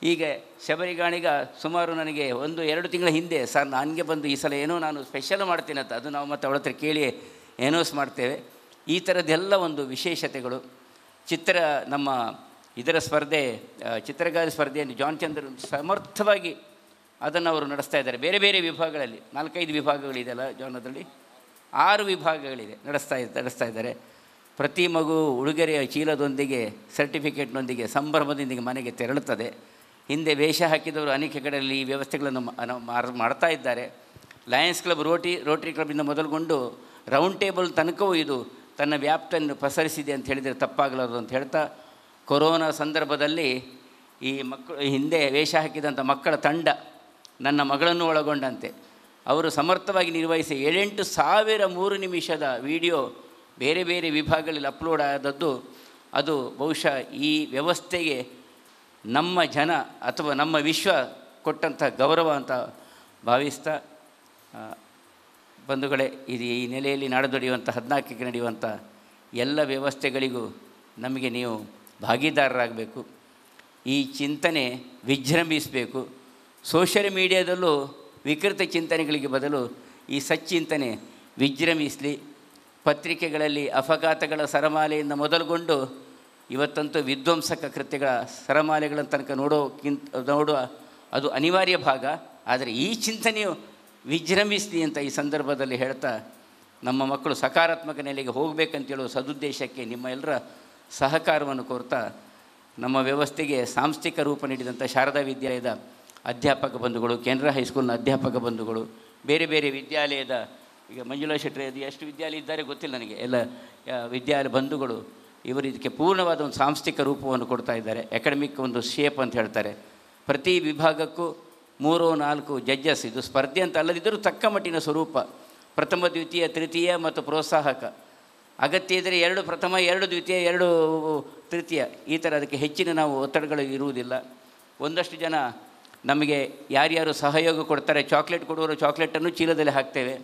ಹೀಗೆ ಶಬರಿಗಾಣಿಗ ಸುಮಾರು ನನಗೆ 1-2 ತಿಂಗಳ ಹಿಂದೆ, ಸರ್ ನನಗೆ ಬಂದು ಈ ಸಲ ಏನೋ ನಾನು ಸ್ಪೆಷಲ್ ಮಾಡ್ತೀನಿ ಅಂತ, ಅದು ನಾವು ಮತ್ತೆ ಅವಳ ಹತ್ರ ಕೇಳಿ ಏನೋಸ್ ಮಾಡ್ತೇವೆ. ಈ ಥರದ್ದೆಲ್ಲ ಒಂದು ವಿಶೇಷತೆಗಳು. ನಮ್ಮ ಇದರ ಸ್ಪರ್ಧೆ, ಚಿತ್ರಗಾರ ಸ್ಪರ್ಧೆಯನ್ನು ಜಾನ್ ಚಂದ್ರ ಸಮರ್ಥವಾಗಿ ಅದನ್ನು ಅವರು ನಡೆಸ್ತಾ ಇದ್ದಾರೆ. ಬೇರೆ ಬೇರೆ ವಿಭಾಗಗಳಲ್ಲಿ 4-5 ವಿಭಾಗಗಳಿದೆಯಲ್ಲ ಜಾನ್, ಅದರಲ್ಲಿ 6 ವಿಭಾಗಗಳಿದೆ, ನಡೆಸ್ತಾ ಇದ್ದಾರೆ. ಪ್ರತಿ ಮಗು ಉಡುಗೊರೆಯ ಚೀಲದೊಂದಿಗೆ, ಸರ್ಟಿಫಿಕೇಟ್ನೊಂದಿಗೆ, ಸಂಭ್ರಮದೊಂದಿಗೆ ಮನೆಗೆ ತೆರಳುತ್ತದೆ. ಹಿಂದೆ ವೇಷ ಹಾಕಿದವರು ಅನೇಕ ಕಡೆಯಲ್ಲಿ ಈ ವ್ಯವಸ್ಥೆಗಳನ್ನು ಮಾಡ್ತಾ ಇದ್ದಾರೆ. ಲಯನ್ಸ್ ಕ್ಲಬ್, ರೋಟರಿ ಕ್ಲಬ್ಬಿಂದ ಮೊದಲುಗೊಂಡು ರೌಂಡ್ ಟೇಬಲ್ ತನಕವೂ ಇದು ತನ್ನ ವ್ಯಾಪ್ತಿಯನ್ನು ಪಸರಿಸಿದೆ ಅಂತ ಹೇಳಿದರೆ ತಪ್ಪಾಗಲಾರದು ಅಂತ ಹೇಳ್ತಾ, ಕೊರೋನಾ ಸಂದರ್ಭದಲ್ಲಿ ಈ ಹಿಂದೆ ವೇಷ ಹಾಕಿದಂಥ ಮಕ್ಕಳ ತಂಡ, ನನ್ನ ಮಗಳನ್ನು ಒಳಗೊಂಡಂತೆ, ಅವರು ಸಮರ್ಥವಾಗಿ ನಿರ್ವಹಿಸಿ 7,000 3 ನಿಮಿಷದ ವಿಡಿಯೋ ಬೇರೆ ಬೇರೆ ವಿಭಾಗಗಳಲ್ಲಿ ಅಪ್ಲೋಡ್ ಆದದ್ದು. ಅದು ಬಹುಶಃ ಈ ವ್ಯವಸ್ಥೆಗೆ ನಮ್ಮ ಜನ ಅಥವಾ ನಮ್ಮ ವಿಶ್ವ ಕೊಟ್ಟಂಥ ಗೌರವ ಅಂತ ಭಾವಿಸ್ತಾ, ಬಂಧುಗಳೇ, ಇದು ಈ ನೆಲೆಯಲ್ಲಿ ನಡೆದೊಡೆಯುವಂಥ 14ಕ್ಕೆ ನಡೆಯುವಂಥ ಎಲ್ಲ ವ್ಯವಸ್ಥೆಗಳಿಗೂ ನಮಗೆ ನೀವು ಭಾಗಿದಾರರಾಗಬೇಕು. ಈ ಚಿಂತನೆ ವಿಜೃಂಭಿಸಬೇಕು. ಸೋಷಿಯಲ್ ಮೀಡಿಯಾದಲ್ಲೂ ವಿಕೃತ ಚಿಂತನೆಗಳಿಗೆ ಬದಲು ಈ ಸಚ್ಚಿಂತನೆ ವಿಜೃಂಭಿಸಲಿ. ಪತ್ರಿಕೆಗಳಲ್ಲಿ ಅಪಘಾತಗಳ ಸರಮಾಲೆಯಿಂದ ಮೊದಲುಗೊಂಡು ಇವತ್ತಂತೂ ವಿಧ್ವಂಸಕ ಕೃತ್ಯಗಳ ಸರಮಾಲೆಗಳ ತನಕ ನೋಡುವ ಅದು ಅನಿವಾರ್ಯ ಭಾಗ. ಆದರೆ ಈ ಚಿಂತನೆಯು ವಿಜೃಂಭಿಸಲಿ ಅಂತ ಈ ಸಂದರ್ಭದಲ್ಲಿ ಹೇಳ್ತಾ, ನಮ್ಮ ಮಕ್ಕಳು ಸಕಾರಾತ್ಮಕ ನೆಲೆಗೆ ಹೋಗಬೇಕಂತೇಳುವ ಸದುದ್ದೇಶಕ್ಕೆ ನಿಮ್ಮ ಎಲ್ಲರ ಸಹಕಾರವನ್ನು ಕೋರ್ತಾ ನಮ್ಮ ವ್ಯವಸ್ಥೆಗೆ ಸಾಂಸ್ಥಿಕ ರೂಪ ನೀಡಿದಂಥ ಶಾರದಾ ವಿದ್ಯಾಲಯದ ಅಧ್ಯಾಪಕ ಬಂಧುಗಳು, ಕೆನರಾ ಹೈಸ್ಕೂಲ್ನ ಅಧ್ಯಾಪಕ ಬಂಧುಗಳು, ಬೇರೆ ಬೇರೆ ವಿದ್ಯಾಲಯದ, ಈಗ ಮಂಜುಳಾ ಶೆಟ್ಟರ್ ಎಷ್ಟು ವಿದ್ಯಾಲಯ ಇದ್ದಾರೆ ಗೊತ್ತಿಲ್ಲ ನನಗೆ, ಎಲ್ಲ ವಿದ್ಯಾಲಯ ಬಂಧುಗಳು ಇವರು ಇದಕ್ಕೆ ಪೂರ್ಣವಾದ ಒಂದು ಸಾಂಸ್ಥಿಕ ರೂಪವನ್ನು ಕೊಡ್ತಾ ಇದ್ದಾರೆ. ಅಕಾಡೆಮಿಕ್ ಒಂದು ಶೇಪ್ ಅಂತ ಹೇಳ್ತಾರೆ. ಪ್ರತಿ ವಿಭಾಗಕ್ಕೂ 3-4 ಜಡ್ಜಸ್, ಇದು ಸ್ಪರ್ಧೆ ಅಂತ ಅಲ್ಲದಿದ್ದರೂ ತಕ್ಕ ಮಟ್ಟಿನ ಸ್ವರೂಪ. ಪ್ರಥಮ, ದ್ವಿತೀಯ, ತೃತೀಯ ಮತ್ತು ಪ್ರೋತ್ಸಾಹಕ. ಅಗತ್ಯ ಇದ್ದರೆ 2 ಪ್ರಥಮ, 2 ದ್ವಿತೀಯ, 2 ತೃತೀಯ, ಈ ಥರ ಅದಕ್ಕೆ ಹೆಚ್ಚಿನ ನಾವು ಒತ್ತಡಗಳು ಇರುವುದಿಲ್ಲ. ಒಂದಷ್ಟು ಜನ ನಮಗೆ ಯಾರ್ಯಾರು ಸಹಯೋಗ ಕೊಡ್ತಾರೆ, ಚಾಕ್ಲೇಟ್ ಕೊಡುವವರು ಚಾಕ್ಲೇಟನ್ನು ಚೀಲದಲ್ಲಿ ಹಾಕ್ತೇವೆ,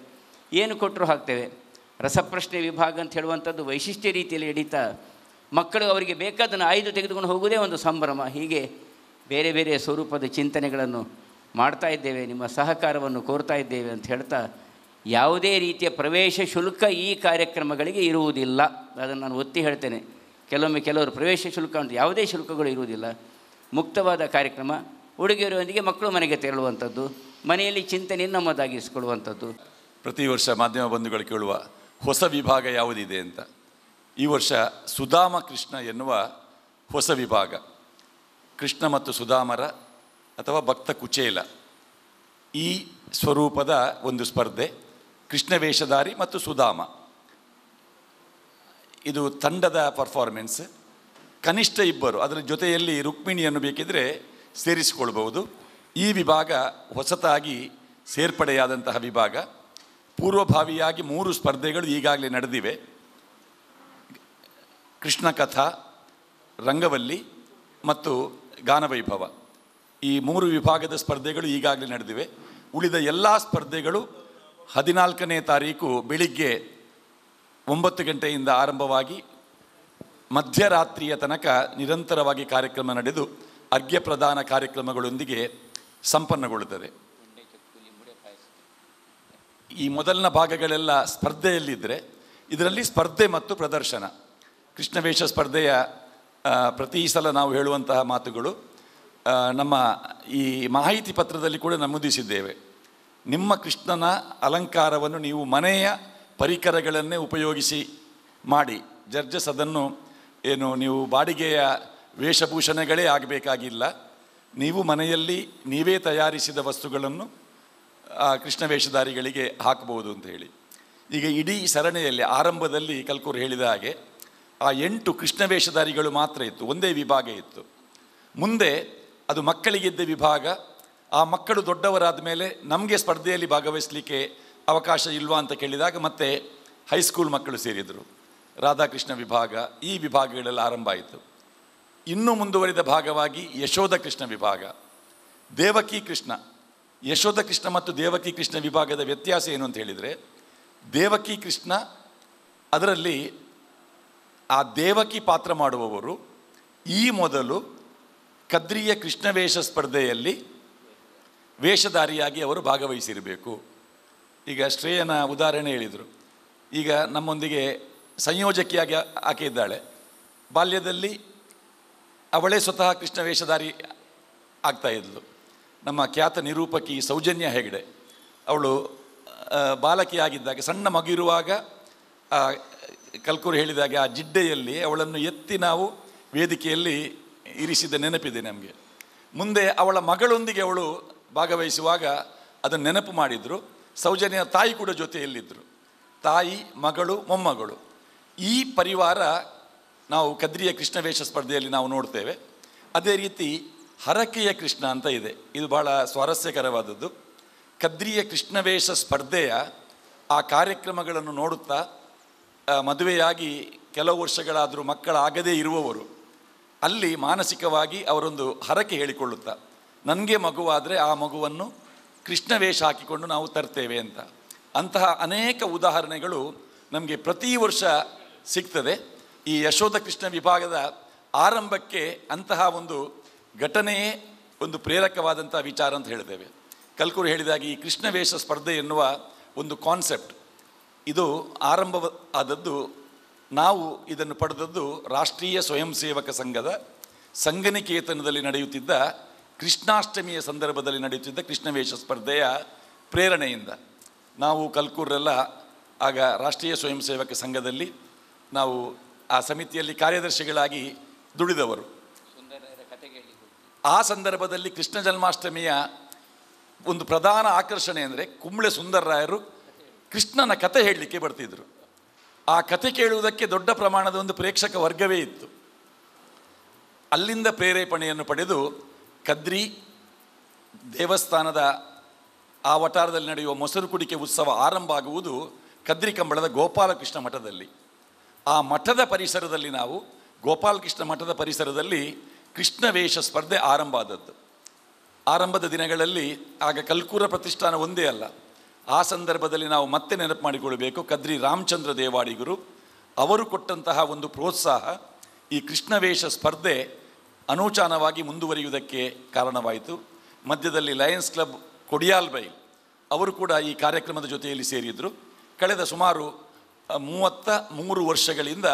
ಏನು ಕೊಟ್ಟರು ಹಾಕ್ತೇವೆ. ರಸಪ್ರಶ್ನೆ ವಿಭಾಗ ಅಂತ ಹೇಳುವಂಥದ್ದು ವೈಶಿಷ್ಟ್ಯ ರೀತಿಯಲ್ಲಿ ನಡೀತಾ ಮಕ್ಕಳು ಅವರಿಗೆ ಬೇಕಾದನ್ನು ಆಯ್ದು ತೆಗೆದುಕೊಂಡು ಹೋಗುವುದೇ ಒಂದು ಸಂಭ್ರಮ. ಹೀಗೆ ಬೇರೆ ಬೇರೆ ಸ್ವರೂಪದ ಚಿಂತನೆಗಳನ್ನು ಮಾಡ್ತಾ ಇದ್ದೇವೆ, ನಿಮ್ಮ ಸಹಕಾರವನ್ನು ಕೋರ್ತಾ ಇದ್ದೇವೆ ಅಂತ ಹೇಳ್ತಾ, ಯಾವುದೇ ರೀತಿಯ ಪ್ರವೇಶ ಶುಲ್ಕ ಈ ಕಾರ್ಯಕ್ರಮಗಳಿಗೆ ಇರುವುದಿಲ್ಲ. ಅದನ್ನು ನಾನು ಒತ್ತಿ ಹೇಳ್ತೇನೆ. ಕೆಲವರು ಪ್ರವೇಶ ಶುಲ್ಕ ಅಂತ ಯಾವುದೇ ಶುಲ್ಕಗಳು ಇರುವುದಿಲ್ಲ. ಮುಕ್ತವಾದ ಕಾರ್ಯಕ್ರಮ. ಉಡುಗೊರೆಯೊಂದಿಗೆ ಮಕ್ಕಳು ಮನೆಗೆ ತೆರಳುವಂಥದ್ದು, ಮನೆಯಲ್ಲಿ ಚಿಂತನೆಯನ್ನು ನಮ್ಮದಾಗಿಸಿಕೊಳ್ಳುವಂಥದ್ದು. ಪ್ರತಿ ವರ್ಷ ಮಾಧ್ಯಮ ಬಂಧುಗಳು ಕೇಳುವ ಹೊಸ ವಿಭಾಗ ಯಾವುದಿದೆ ಅಂತ. ಈ ವರ್ಷ ಸುಧಾಮ ಕೃಷ್ಣ ಎನ್ನುವ ಹೊಸ ವಿಭಾಗ. ಕೃಷ್ಣ ಮತ್ತು ಸುಧಾಮರ ಅಥವಾ ಭಕ್ತ ಕುಚೇಲ ಈ ಸ್ವರೂಪದ ಒಂದು ಸ್ಪರ್ಧೆ. ಕೃಷ್ಣ ವೇಷಧಾರಿ ಮತ್ತು ಸುಧಾಮ, ಇದು ತಂಡದ ಪರ್ಫಾರ್ಮೆನ್ಸ್. ಕನಿಷ್ಠ 2, ಅದರ ಜೊತೆಯಲ್ಲಿ ರುಕ್ಮಿಣಿಯನ್ನು ಬೇಕಿದ್ದರೆ ಸೇರಿಸಿಕೊಳ್ಬಹುದು. ಈ ವಿಭಾಗ ಹೊಸತಾಗಿ ಸೇರ್ಪಡೆಯಾದಂತಹ ವಿಭಾಗ. ಪೂರ್ವಭಾವಿಯಾಗಿ 3 ಸ್ಪರ್ಧೆಗಳು ಈಗಾಗಲೇ ನಡೆದಿವೆ. ಕೃಷ್ಣ ಕಥಾ, ರಂಗವಲ್ಲಿ ಮತ್ತು ಗಾನವೈಭವ, ಈ 3 ವಿಭಾಗದ ಸ್ಪರ್ಧೆಗಳು ಈಗಾಗಲೇ ನಡೆದಿವೆ. ಉಳಿದ ಎಲ್ಲ ಸ್ಪರ್ಧೆಗಳು 14ನೇ ತಾರೀಕು ಬೆಳಿಗ್ಗೆ 9 ಗಂಟೆಯಿಂದ ಆರಂಭವಾಗಿ ಮಧ್ಯರಾತ್ರಿಯ ತನಕ ನಿರಂತರವಾಗಿ ಕಾರ್ಯಕ್ರಮ ನಡೆದು ಅರ್ಘ್ಯ ಪ್ರದಾನ ಕಾರ್ಯಕ್ರಮಗಳೊಂದಿಗೆ ಸಂಪನ್ನಗೊಳ್ಳುತ್ತದೆ. ಈ ಮೊದಲಿನ ಭಾಗಗಳೆಲ್ಲ ಸ್ಪರ್ಧೆಯಲ್ಲಿದ್ದರೆ, ಇದರಲ್ಲಿ ಸ್ಪರ್ಧೆ ಮತ್ತು ಪ್ರದರ್ಶನ. ಕೃಷ್ಣವೇಷ ಸ್ಪರ್ಧೆಯ ಪ್ರತಿ ಸಲ ನಾವು ಹೇಳುವಂತಹ ಮಾತುಗಳು ನಮ್ಮ ಈ ಮಾಹಿತಿ ಪತ್ರದಲ್ಲಿ ಕೂಡ ನಮೂದಿಸಿದ್ದೇವೆ. ನಿಮ್ಮ ಕೃಷ್ಣನ ಅಲಂಕಾರವನ್ನು ನೀವು ಮನೆಯ ಪರಿಕರಗಳನ್ನೇ ಉಪಯೋಗಿಸಿ ಮಾಡಿ. ಜಡ್ಜಸ್ ಅದನ್ನು ನೀವು ಬಾಡಿಗೆಯ ವೇಷಭೂಷಣಗಳೇ ಆಗಬೇಕಾಗಿಲ್ಲ, ನೀವು ಮನೆಯಲ್ಲಿ ನೀವೇ ತಯಾರಿಸಿದ ವಸ್ತುಗಳನ್ನು ಕೃಷ್ಣ ವೇಷಧಾರಿಗಳಿಗೆ ಹಾಕಬಹುದು ಅಂತ ಹೇಳಿ. ಈಗ ಇಡೀ ಸರಣಿಯಲ್ಲಿ ಆರಂಭದಲ್ಲಿ ಕಲ್ಕೂರು ಹೇಳಿದ ಹಾಗೆ ಆ 8 ಕೃಷ್ಣ ವೇಷಧಾರಿಗಳು ಮಾತ್ರ ಇತ್ತು, ಒಂದೇ ವಿಭಾಗ ಇತ್ತು. ಮುಂದೆ ಅದು ಮಕ್ಕಳಿಗಿದ್ದ ವಿಭಾಗ. ಆ ಮಕ್ಕಳು ದೊಡ್ಡವರಾದ ಮೇಲೆ ನಮಗೆ ಸ್ಪರ್ಧೆಯಲ್ಲಿ ಭಾಗವಹಿಸಲಿಕ್ಕೆ ಅವಕಾಶ ಇಲ್ವಾ ಅಂತ ಕೇಳಿದಾಗ ಮತ್ತೆ ಹೈಸ್ಕೂಲ್ ಮಕ್ಕಳು ಸೇರಿದರು. ರಾಧಾಕೃಷ್ಣ ವಿಭಾಗ, ಈ ವಿಭಾಗಗಳೆಲ್ಲ ಆರಂಭ ಆಯಿತು. ಇನ್ನೂ ಮುಂದುವರಿದ ಭಾಗವಾಗಿ ಯಶೋಧ ಕೃಷ್ಣ ವಿಭಾಗ, ದೇವಕಿ ಕೃಷ್ಣ. ಯಶೋಧ ಕೃಷ್ಣ ಮತ್ತು ದೇವಕಿ ಕೃಷ್ಣ ವಿಭಾಗದ ವ್ಯತ್ಯಾಸ ಏನು ಅಂತ ಹೇಳಿದರೆ, ದೇವಕಿ ಕೃಷ್ಣ ಅದರಲ್ಲಿ ಆ ದೇವಕಿ ಪಾತ್ರ ಮಾಡುವವರು ಈ ಮೊದಲು ಕದ್ರಿಯ ಕೃಷ್ಣವೇಷ ಸ್ಪರ್ಧೆಯಲ್ಲಿ ವೇಷಧಾರಿಯಾಗಿ ಅವರು ಭಾಗವಹಿಸಿರಬೇಕು. ಈಗ ಶ್ರೇಯನ ಉದಾಹರಣೆ ಹೇಳಿದರು. ಈಗ ನಮ್ಮೊಂದಿಗೆ ಸಂಯೋಜಕಿಯಾಗಿ ಆಕೆ ಇದ್ದಾಳೆ. ಬಾಲ್ಯದಲ್ಲಿ ಅವಳೇ ಸ್ವತಃ ಕೃಷ್ಣ ವೇಷಧಾರಿ ಆಗ್ತಾಯಿದ್ಲು. ನಮ್ಮ ಖ್ಯಾತ ನಿರೂಪಕಿ ಸೌಜನ್ಯ ಹೆಗಡೆ, ಅವಳು ಬಾಲಕಿಯಾಗಿದ್ದಾಗ, ಸಣ್ಣ ಮಗು ಇರುವಾಗ ಕಲ್ಕೂರು ಹೇಳಿದಾಗೆ ಆ ಜಿಡ್ಡೆಯಲ್ಲಿ ಅವಳನ್ನು ಎತ್ತಿ ನಾವು ವೇದಿಕೆಯಲ್ಲಿ ಇರಿಸಿದ ನೆನಪಿದೆ ನಮಗೆ. ಮುಂದೆ ಅವಳ ಮಗಳೊಂದಿಗೆ ಅವಳು ಭಾಗವಹಿಸುವಾಗ ಅದನ್ನು ನೆನಪು ಮಾಡಿದರು. ಸೌಜನ್ಯ ತಾಯಿ ಕೂಡ ಜೊತೆಯಲ್ಲಿದ್ದರು. ತಾಯಿ, ಮಗಳು, ಮೊಮ್ಮಗಳು, ಈ ಪರಿವಾರ ನಾವು ಕದ್ರಿಯ ಕೃಷ್ಣವೇಷ ಸ್ಪರ್ಧೆಯಲ್ಲಿ ನಾವು ನೋಡ್ತೇವೆ. ಅದೇ ರೀತಿ ಹರಕೆಯ ಕೃಷ್ಣ ಅಂತ ಇದೆ. ಇದು ಭಾಳ ಸ್ವಾರಸ್ಯಕರವಾದದ್ದು. ಕದ್ರಿಯ ಕೃಷ್ಣವೇಷ ಸ್ಪರ್ಧೆಯ ಆ ಕಾರ್ಯಕ್ರಮಗಳನ್ನು ನೋಡುತ್ತಾ ಮದುವೆಯಾಗಿ ಕೆಲವು ವರ್ಷಗಳಾದರೂ ಮಕ್ಕಳಾಗದೇ ಇರುವವರು ಅಲ್ಲಿ ಮಾನಸಿಕವಾಗಿ ಅವರೊಂದು ಹರಕೆ ಹೇಳಿಕೊಳ್ಳುತ್ತಾ, ನನಗೆ ಮಗುವಾದರೆ ಆ ಮಗುವನ್ನು ಕೃಷ್ಣವೇಷ ಹಾಕಿಕೊಂಡು ನಾವು ತರ್ತೇವೆ ಅಂತ. ಅಂತಹ ಅನೇಕ ಉದಾಹರಣೆಗಳು ನಮಗೆ ಪ್ರತಿ ವರ್ಷ ಸಿಗ್ತದೆ. ಈ ಯಶೋಧ ಕೃಷ್ಣ ವಿಭಾಗದ ಆರಂಭಕ್ಕೆ ಅಂತಹ ಒಂದು ಘಟನೆಯೇ ಒಂದು ಪ್ರೇರಕವಾದಂಥ ವಿಚಾರ ಅಂತ ಹೇಳ್ತೇವೆ. ಕಲ್ಕೂರು ಹೇಳಿದಾಗೆ ಈ ಕೃಷ್ಣವೇಷ ಸ್ಪರ್ಧೆ ಎನ್ನುವ ಒಂದು ಕಾನ್ಸೆಪ್ಟ್ ಇದು ಆರಂಭ ಆದದ್ದು, ನಾವು ಇದನ್ನು ಪಡೆದದ್ದು ರಾಷ್ಟ್ರೀಯ ಸ್ವಯಂ ಸೇವಕ ಸಂಘದ ಸಂಘನಿಕೇತನದಲ್ಲಿ ನಡೆಯುತ್ತಿದ್ದ ಕೃಷ್ಣಾಷ್ಟಮಿಯ ಸಂದರ್ಭದಲ್ಲಿ ನಡೆಯುತ್ತಿದ್ದ ಕೃಷ್ಣವೇಷ ಸ್ಪರ್ಧೆಯ ಪ್ರೇರಣೆಯಿಂದ. ನಾವು ಕಲ್ಕೂರೆಲ್ಲ ಆಗ ರಾಷ್ಟ್ರೀಯ ಸ್ವಯಂ ಸೇವಕ ಸಂಘದಲ್ಲಿ ನಾವು ಆ ಸಮಿತಿಯಲ್ಲಿ ಕಾರ್ಯದರ್ಶಿಗಳಾಗಿ ದುಡಿದವರು. ಆ ಸಂದರ್ಭದಲ್ಲಿ ಕೃಷ್ಣ ಜನ್ಮಾಷ್ಟಮಿಯ ಒಂದು ಪ್ರಧಾನ ಆಕರ್ಷಣೆ ಅಂದರೆ ಕುಂಬ್ಳೆ ಸುಂದರರಾಯರು ಕೃಷ್ಣನ ಕತೆ ಹೇಳಲಿಕ್ಕೆ ಬರ್ತಿದ್ರು. ಆ ಕತೆ ಕೇಳುವುದಕ್ಕೆ ದೊಡ್ಡ ಪ್ರಮಾಣದ ಒಂದು ಪ್ರೇಕ್ಷಕ ವರ್ಗವೇ ಇತ್ತು. ಅಲ್ಲಿಂದ ಪ್ರೇರೇಪಣೆಯನ್ನು ಪಡೆದು ಕದ್ರಿ ದೇವಸ್ಥಾನದ ಆ ವಟಾರದಲ್ಲಿ ನಡೆಯುವ ಮೊಸರು ಕುಡಿಕೆ ಉತ್ಸವ ಆರಂಭ ಆಗುವುದು ಕದ್ರಿ ಕಂಬಳದ ಗೋಪಾಲಕೃಷ್ಣ ಮಠದಲ್ಲಿ. ಆ ಮಠದ ಪರಿಸರದಲ್ಲಿ ನಾವು ಗೋಪಾಲಕೃಷ್ಣ ಮಠದ ಪರಿಸರದಲ್ಲಿ ಕೃಷ್ಣವೇಷ ಸ್ಪರ್ಧೆ ಆರಂಭ ಆದದ್ದು. ಆರಂಭದ ದಿನಗಳಲ್ಲಿ ಆಗ ಕಲ್ಕೂರ ಪ್ರತಿಷ್ಠಾನ ಒಂದೇ ಅಲ್ಲ, ಆ ಸಂದರ್ಭದಲ್ಲಿ ನಾವು ಮತ್ತೆ ನೆನಪು ಮಾಡಿಕೊಳ್ಬೇಕು, ಕದ್ರಿ ರಾಮಚಂದ್ರ ದೇವಾಡಿಗರು ಅವರು ಕೊಟ್ಟಂತಹ ಒಂದು ಪ್ರೋತ್ಸಾಹ ಈ ಕೃಷ್ಣವೇಷ ಸ್ಪರ್ಧೆ ಅನೂಚಾನವಾಗಿ ಮುಂದುವರಿಯುವುದಕ್ಕೆ ಕಾರಣವಾಯಿತು. ಮಧ್ಯದಲ್ಲಿ ಲಯನ್ಸ್ ಕ್ಲಬ್ ಕೊಡಿಯಾಲ್ಬೈಲ್ ಅವರು ಕೂಡ ಈ ಕಾರ್ಯಕ್ರಮದ ಜೊತೆಯಲ್ಲಿ ಸೇರಿದರು. ಕಳೆದ ಸುಮಾರು 33 ವರ್ಷಗಳಿಂದ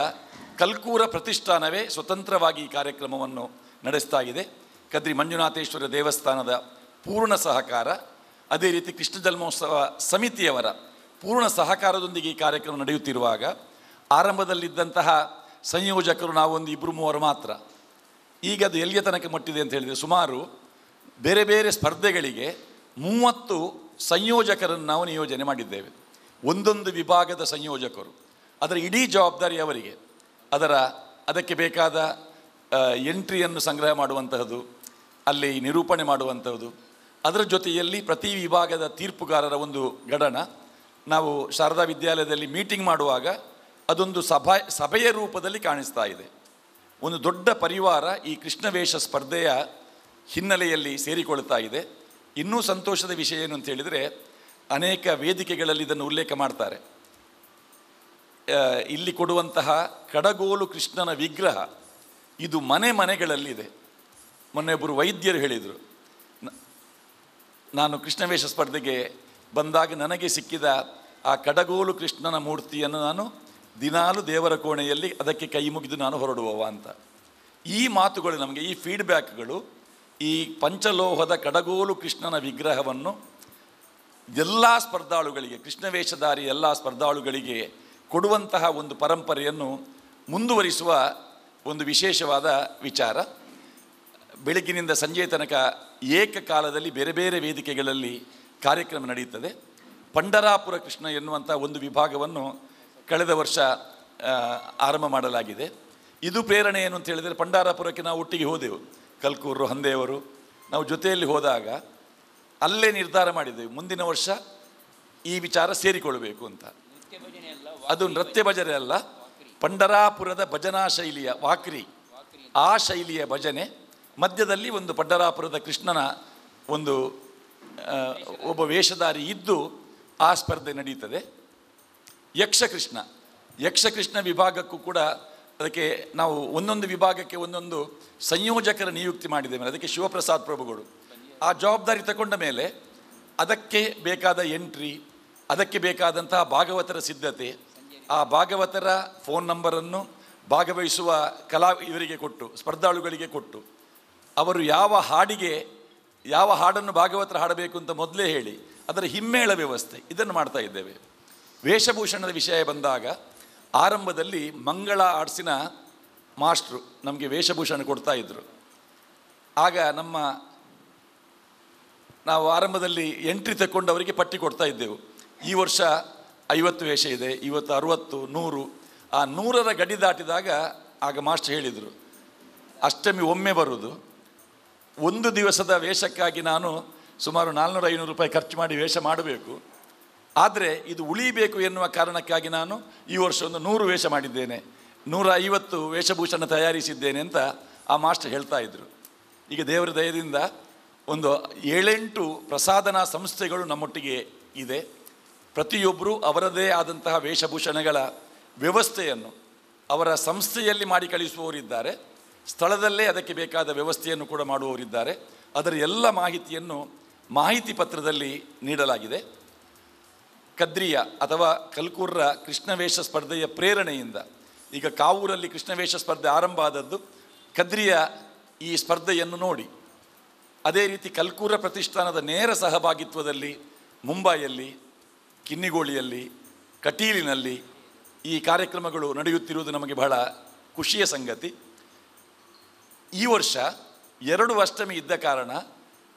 ಕಲ್ಕೂರ ಪ್ರತಿಷ್ಠಾನವೇ ಸ್ವತಂತ್ರವಾಗಿ ಈ ಕಾರ್ಯಕ್ರಮವನ್ನು ನಡೆಸ್ತಾ ಇದೆ. ಕದ್ರಿ ಮಂಜುನಾಥೇಶ್ವರ ದೇವಸ್ಥಾನದ ಪೂರ್ಣ ಸಹಕಾರ, ಅದೇ ರೀತಿ ಕೃಷ್ಣ ಜನ್ಮೋತ್ಸವ ಸಮಿತಿಯವರ ಪೂರ್ಣ ಸಹಕಾರದೊಂದಿಗೆ ಈ ಕಾರ್ಯಕ್ರಮ ನಡೆಯುತ್ತಿರುವಾಗ ಆರಂಭದಲ್ಲಿದ್ದಂತಹ ಸಂಯೋಜಕರು ನಾವೊಂದು 2-3 ಮಾತ್ರ. ಈಗ ಅದು ಎಲ್ಲಿಯ ತನಕ ಮಟ್ಟಿದೆ ಅಂತ ಹೇಳಿದರೆ ಸುಮಾರು ಬೇರೆ ಬೇರೆ ಸ್ಪರ್ಧೆಗಳಿಗೆ 30 ಸಂಯೋಜಕರನ್ನು ನಾವು ನಿಯೋಜನೆ ಮಾಡಿದ್ದೇವೆ. ಒಂದೊಂದು ವಿಭಾಗದ ಸಂಯೋಜಕರು, ಅದರ ಇಡೀ ಜವಾಬ್ದಾರಿ ಅವರಿಗೆ. ಅದಕ್ಕೆ ಬೇಕಾದ ಎಂಟ್ರಿಯನ್ನು ಸಂಗ್ರಹ ಮಾಡುವಂತಹದ್ದು, ಅಲ್ಲಿ ನಿರೂಪಣೆ ಮಾಡುವಂಥದ್ದು, ಅದರ ಜೊತೆಯಲ್ಲಿ ಪ್ರತಿ ವಿಭಾಗದ ತೀರ್ಪುಗಾರರ ಒಂದು ಗಡಣ. ನಾವು ಶಾರದಾ ವಿದ್ಯಾಲಯದಲ್ಲಿ ಮೀಟಿಂಗ್ ಮಾಡುವಾಗ ಅದೊಂದು ಸಭೆಯ ರೂಪದಲ್ಲಿ ಕಾಣಿಸ್ತಾ ಇದೆ. ಒಂದು ದೊಡ್ಡ ಪರಿವಾರ ಈ ಕೃಷ್ಣವೇಷ ಸ್ಪರ್ಧೆಯ ಹಿನ್ನೆಲೆಯಲ್ಲಿ ಸೇರಿಕೊಳ್ತಾ ಇದೆ. ಇನ್ನೂ ಸಂತೋಷದ ವಿಷಯ ಏನು ಅಂತ ಹೇಳಿದರೆ, ಅನೇಕ ವೇದಿಕೆಗಳಲ್ಲಿ ಇದನ್ನು ಉಲ್ಲೇಖ ಮಾಡ್ತಾರೆ. ಇಲ್ಲಿ ಕೊಡುವಂತಹ ಕಡಗೋಲು ಕೃಷ್ಣನ ವಿಗ್ರಹ ಇದು ಮನೆಗಳಲ್ಲಿದೆ. ಮೊನ್ನೆ ಒಬ್ಬರು ವೈದ್ಯರು ಹೇಳಿದರು, ನಾನು ಕೃಷ್ಣವೇಷ ಸ್ಪರ್ಧೆಗೆ ಬಂದಾಗ ನನಗೆ ಸಿಕ್ಕಿದ ಆ ಕಡಗೋಲು ಕೃಷ್ಣನ ಮೂರ್ತಿಯನ್ನು ನಾನು ದಿನಾಲು ದೇವರ ಕೋಣೆಯಲ್ಲಿ ಅದಕ್ಕೆ ಕೈ ಮುಗಿದು ನಾನು ಹೊರಡುವವ ಅಂತ. ಈ ಮಾತುಗಳು ನಮಗೆ, ಈ ಫೀಡ್ಬ್ಯಾಕ್ಗಳು ಈ ಪಂಚಲೋಹದ ಕಡಗೋಲು ಕೃಷ್ಣನ ವಿಗ್ರಹವನ್ನು ಎಲ್ಲ ಸ್ಪರ್ಧಾಳುಗಳಿಗೆ, ಕೃಷ್ಣವೇಷಧಾರಿ ಎಲ್ಲ ಸ್ಪರ್ಧಾಳುಗಳಿಗೆ ಕೊಡುವಂತಹ ಒಂದು ಪರಂಪರೆಯನ್ನು ಮುಂದುವರಿಸುವ ಒಂದು ವಿಶೇಷವಾದ ವಿಚಾರ. ಬೆಳಗ್ಗಿನಿಂದ ಸಂಜೆಯ ತನಕ ಏಕಕಾಲದಲ್ಲಿ ಬೇರೆ ಬೇರೆ ವೇದಿಕೆಗಳಲ್ಲಿ ಕಾರ್ಯಕ್ರಮ ನಡೆಯುತ್ತದೆ. ಪಂಡರಾಪುರ ಕೃಷ್ಣ ಎನ್ನುವಂಥ ಒಂದು ವಿಭಾಗವನ್ನು ಕಳೆದ ವರ್ಷ ಆರಂಭ ಮಾಡಲಾಗಿದೆ. ಇದು ಪ್ರೇರಣೆ ಏನು ಅಂತ ಹೇಳಿದರೆ, ಪಂಡರಾಪುರಕ್ಕೆ ನಾವು ಒಟ್ಟಿಗೆ ಹೋದೆವು, ಕಲ್ಕೂರು ಹಂದೆಯವರು ನಾವು ಜೊತೆಯಲ್ಲಿ ಹೋದಾಗ ಅಲ್ಲೇ ನಿರ್ಧಾರ ಮಾಡಿದ್ದೆವು, ಮುಂದಿನ ವರ್ಷ ಈ ವಿಚಾರ ಸೇರಿಕೊಳ್ಳಬೇಕು ಅಂತ. ಅದು ನೃತ್ಯ ಭಜನೆ ಅಲ್ಲ, ಪಂಡರಾಪುರದ ಭಜನಾ ಶೈಲಿಯ ವಾಕ್ರಿ, ಆ ಶೈಲಿಯ ಭಜನೆ. ಮಧ್ಯದಲ್ಲಿ ಒಂದು ಪಂಡರಾಪುರದ ಕೃಷ್ಣನ ಒಂದು ಒಬ್ಬ ವೇಷಧಾರಿ ಇದ್ದು ಆ ಸ್ಪರ್ಧೆ ನಡೀತದೆ. ಯಕ್ಷಕೃಷ್ಣ ವಿಭಾಗಕ್ಕೂ ಕೂಡ ಅದಕ್ಕೆ ನಾವು ಒಂದೊಂದು ವಿಭಾಗಕ್ಕೆ ಒಂದೊಂದು ಸಂಯೋಜಕರ ನಿಯುಕ್ತಿ ಮಾಡಿದ್ದೇವೆ. ಅದಕ್ಕೆ ಶಿವಪ್ರಸಾದ್ ಪ್ರಭುಗಳು ಆ ಜವಾಬ್ದಾರಿ ತಗೊಂಡ ಮೇಲೆ ಅದಕ್ಕೆ ಬೇಕಾದ ಎಂಟ್ರಿ, ಅದಕ್ಕೆ ಬೇಕಾದಂತಹ ಭಾಗವತರ ಸಿದ್ಧತೆ, ಆ ಭಾಗವತರ ಫೋನ್ ನಂಬರನ್ನು ಭಾಗವಹಿಸುವ ಇವರಿಗೆ ಕೊಟ್ಟು, ಸ್ಪರ್ಧಾಳುಗಳಿಗೆ ಕೊಟ್ಟು, ಅವರು ಯಾವ ಹಾಡನ್ನು ಭಾಗವತರ ಹಾಡಬೇಕು ಅಂತ ಮೊದಲೇ ಹೇಳಿ ಅದರ ಹಿಮ್ಮೇಳ ವ್ಯವಸ್ಥೆ, ಇದನ್ನು ಮಾಡ್ತಾ ಇದ್ದೇವೆ. ವೇಷಭೂಷಣದ ವಿಷಯ ಬಂದಾಗ ಆರಂಭದಲ್ಲಿ ಮಂಗಳ ಆರ್ಟ್ಸಿನ ಮಾಸ್ಟ್ರು ನಮಗೆ ವೇಷಭೂಷಣ ಕೊಡ್ತಾ ಇದ್ದರು. ಆಗ ನಾವು ಆರಂಭದಲ್ಲಿ ಎಂಟ್ರಿ ತಗೊಂಡು ಅವರಿಗೆ ಪಟ್ಟಿ ಕೊಡ್ತಾ ಇದ್ದೆವು. ಈ ವರ್ಷ 50 ವೇಷ ಇದೆ, ಇವತ್ತು 60, 100. ಆ 100ರ ಗಡಿ ದಾಟಿದಾಗ ಆಗ ಮಾಸ್ಟರ್ ಹೇಳಿದರು, ಅಷ್ಟಮಿ ಒಮ್ಮೆ ಬರುವುದು, ಒಂದು ದಿವಸದ ವೇಷಕ್ಕಾಗಿ ನಾನು ಸುಮಾರು 400-500 ರೂಪಾಯಿ ಖರ್ಚು ಮಾಡಿ ವೇಷ ಮಾಡಬೇಕು, ಆದರೆ ಇದು ಉಳಿಬೇಕು ಎನ್ನುವ ಕಾರಣಕ್ಕಾಗಿ ನಾನು ಈ ವರ್ಷ ಒಂದು 100 ವೇಷ ಮಾಡಿದ್ದೇನೆ, 150 ವೇಷಭೂಷಣ ತಯಾರಿಸಿದ್ದೇನೆ ಅಂತ ಆ ಮಾಸ್ಟರ್ ಹೇಳ್ತಾ ಇದ್ದರು. ಈಗ ದೇವರ ದಯದಿಂದ ಒಂದು 7-8 ಪ್ರಸಾದನಾ ಸಂಸ್ಥೆಗಳು ನಮ್ಮೊಟ್ಟಿಗೆ ಇದೆ. ಪ್ರತಿಯೊಬ್ಬರೂ ಅವರದೇ ಆದಂತಹ ವೇಷಭೂಷಣಗಳ ವ್ಯವಸ್ಥೆಯನ್ನು ಅವರ ಸಂಸ್ಥೆಯಲ್ಲಿ ಮಾಡಿ ಕಳಿಸುವವರಿದ್ದಾರೆ, ಸ್ಥಳದಲ್ಲೇ ಅದಕ್ಕೆ ಬೇಕಾದ ವ್ಯವಸ್ಥೆಯನ್ನು ಕೂಡ ಮಾಡುವವರಿದ್ದಾರೆ. ಅದರ ಎಲ್ಲ ಮಾಹಿತಿಯನ್ನು ಮಾಹಿತಿ ಪತ್ರದಲ್ಲಿ ನೀಡಲಾಗಿದೆ. ಕದ್ರಿಯ ಅಥವಾ ಕಲ್ಕೂರ್ರ ಕೃಷ್ಣವೇಷ ಸ್ಪರ್ಧೆಯ ಪ್ರೇರಣೆಯಿಂದ ಈಗ ಕಾವೂರಲ್ಲಿ ಕೃಷ್ಣವೇಷ ಸ್ಪರ್ಧೆ ಆರಂಭ ಆದದ್ದು ಕದ್ರಿಯ ಈ ಸ್ಪರ್ಧೆಯನ್ನು ನೋಡಿ. ಅದೇ ರೀತಿ ಕಲ್ಕೂರ ಪ್ರತಿಷ್ಠಾನದ ನೇರ ಸಹಭಾಗಿತ್ವದಲ್ಲಿ ಮುಂಬೈಯಲ್ಲಿ, ಕಿನ್ನಿಗೋಳಿಯಲ್ಲಿ, ಕಟೀಲಿನಲ್ಲಿ ಈ ಕಾರ್ಯಕ್ರಮಗಳು ನಡೆಯುತ್ತಿರುವುದು ನಮಗೆ ಬಹಳ ಖುಷಿಯ ಸಂಗತಿ. ಈ ವರ್ಷ 2 ಅಷ್ಟಮಿ ಇದ್ದ ಕಾರಣ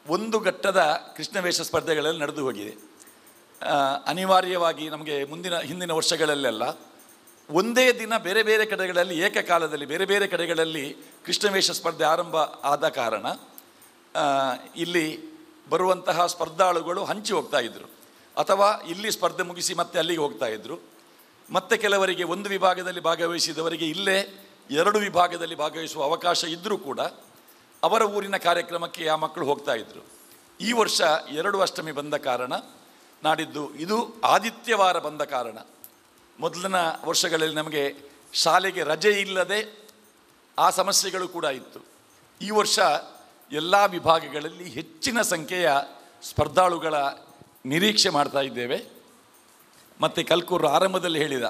ಒಂದು ಘಟ್ಟದ ಕೃಷ್ಣವೇಷ ಸ್ಪರ್ಧೆಗಳಲ್ಲಿ ನಡೆದು ಹೋಗಿದೆ. ಅನಿವಾರ್ಯವಾಗಿ ನಮಗೆ ಹಿಂದಿನ ವರ್ಷಗಳಲ್ಲೆಲ್ಲ ಒಂದೇ ದಿನ ಬೇರೆ ಬೇರೆ ಕಡೆಗಳಲ್ಲಿ ಏಕಕಾಲದಲ್ಲಿ ಬೇರೆ ಬೇರೆ ಕಡೆಗಳಲ್ಲಿ ಕೃಷ್ಣವೇಷ ಸ್ಪರ್ಧೆ ಆರಂಭ ಆದ ಕಾರಣ ಇಲ್ಲಿ ಬರುವಂತಹ ಸ್ಪರ್ಧಾಳುಗಳು ಹಂಚಿ ಹೋಗ್ತಾ ಇದ್ದರು, ಅಥವಾ ಇಲ್ಲಿ ಸ್ಪರ್ಧೆ ಮುಗಿಸಿ ಮತ್ತೆ ಅಲ್ಲಿಗೆ ಹೋಗ್ತಾ ಇದ್ದರು. ಮತ್ತು ಕೆಲವರಿಗೆ ಒಂದು ವಿಭಾಗದಲ್ಲಿ ಭಾಗವಹಿಸಿದವರಿಗೆ ಇಲ್ಲೇ 2 ವಿಭಾಗದಲ್ಲಿ ಭಾಗವಹಿಸುವ ಅವಕಾಶ ಇದ್ದರೂ ಕೂಡ ಅವರ ಊರಿನ ಕಾರ್ಯಕ್ರಮಕ್ಕೆ ಆ ಮಕ್ಕಳು ಹೋಗ್ತಾ ಇದ್ದರು. ಈ ವರ್ಷ 2 ಅಷ್ಟಮಿ ಬಂದ ಕಾರಣ, ನಾಡಿದ್ದು ಇದು ಆದಿತ್ಯವಾರ ಬಂದ ಕಾರಣ, ಮೊದಲಿನ ವರ್ಷಗಳಲ್ಲಿ ನಮಗೆ ಶಾಲೆಗೆ ರಜೆ ಇಲ್ಲದೆ ಆ ಸಮಸ್ಯೆಗಳು ಕೂಡ ಇತ್ತು. ಈ ವರ್ಷ ಎಲ್ಲ ವಿಭಾಗಗಳಲ್ಲಿ ಹೆಚ್ಚಿನ ಸಂಖ್ಯೆಯ ಸ್ಪರ್ಧಾಳುಗಳ ನಿರೀಕ್ಷೆ ಮಾಡ್ತಾ ಇದ್ದೇವೆ. ಮತ್ತು ಕಲ್ಕೂರು ಆರಂಭದಲ್ಲಿ ಹೇಳಿದ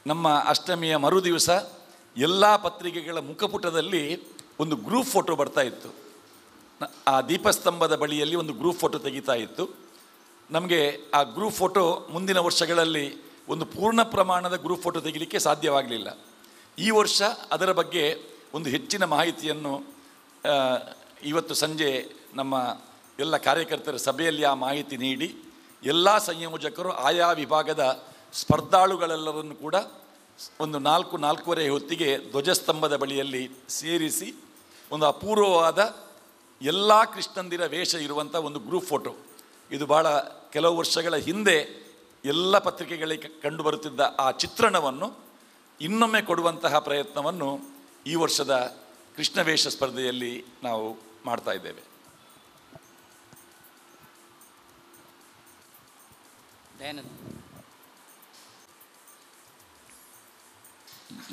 ನಮ್ಮ ಅಷ್ಟಮಿಯ ಮರುದಿವಸ ಎಲ್ಲ ಪತ್ರಿಕೆಗಳ ಮುಖಪುಟದಲ್ಲಿ ಒಂದು ಗ್ರೂಪ್ ಫೋಟೋ ಬರ್ತಾ ಇತ್ತು. ಆ ದೀಪಸ್ತಂಭದ ಬಳಿಯಲ್ಲಿ ಒಂದು ಗ್ರೂಪ್ ಫೋಟೋ ತೆಗಿತಾ ಇತ್ತು. ನಮಗೆ ಆ ಗ್ರೂಪ್ ಫೋಟೋ ಮುಂದಿನ ವರ್ಷಗಳಲ್ಲಿ ಒಂದು ಪೂರ್ಣ ಪ್ರಮಾಣದ ಗ್ರೂಪ್ ಫೋಟೋ ತೆಗಿಲಿಕ್ಕೆ ಸಾಧ್ಯವಾಗಲಿಲ್ಲ. ಈ ವರ್ಷ ಅದರ ಬಗ್ಗೆ ಒಂದು ಹೆಚ್ಚಿನ ಮಾಹಿತಿಯನ್ನು ಇವತ್ತು ಸಂಜೆ ನಮ್ಮ ಎಲ್ಲ ಕಾರ್ಯಕರ್ತರ ಸಭೆಯಲ್ಲಿ ಆ ಮಾಹಿತಿ ನೀಡಿ ಎಲ್ಲ ಸಂಯೋಜಕರು ಆಯಾ ವಿಭಾಗದ ಸ್ಪರ್ಧಾಳುಗಳೆಲ್ಲರನ್ನು ಕೂಡ ಒಂದು 4-4:15 ಹೊತ್ತಿಗೆ ಧ್ವಜಸ್ತಂಭದ ಬಳಿಯಲ್ಲಿ ಸೇರಿಸಿ ಒಂದು ಅಪೂರ್ವವಾದ ಎಲ್ಲ ಕೃಷ್ಣಂದಿರ ವೇಷ ಇರುವಂಥ ಒಂದು ಗ್ರೂಪ್ ಫೋಟೋ, ಇದು ಭಾಳ ಕೆಲವು ವರ್ಷಗಳ ಹಿಂದೆ ಎಲ್ಲ ಪತ್ರಿಕೆಗಳಿಗೆ ಕಂಡುಬರುತ್ತಿದ್ದ ಆ ಚಿತ್ರಣವನ್ನು ಇನ್ನೊಮ್ಮೆ ಕೊಡುವಂತಹ ಪ್ರಯತ್ನವನ್ನು ಈ ವರ್ಷದ ಕೃಷ್ಣವೇಷ ಸ್ಪರ್ಧೆಯಲ್ಲಿ ನಾವು ಮಾಡ್ತಾ ಇದ್ದೇವೆ.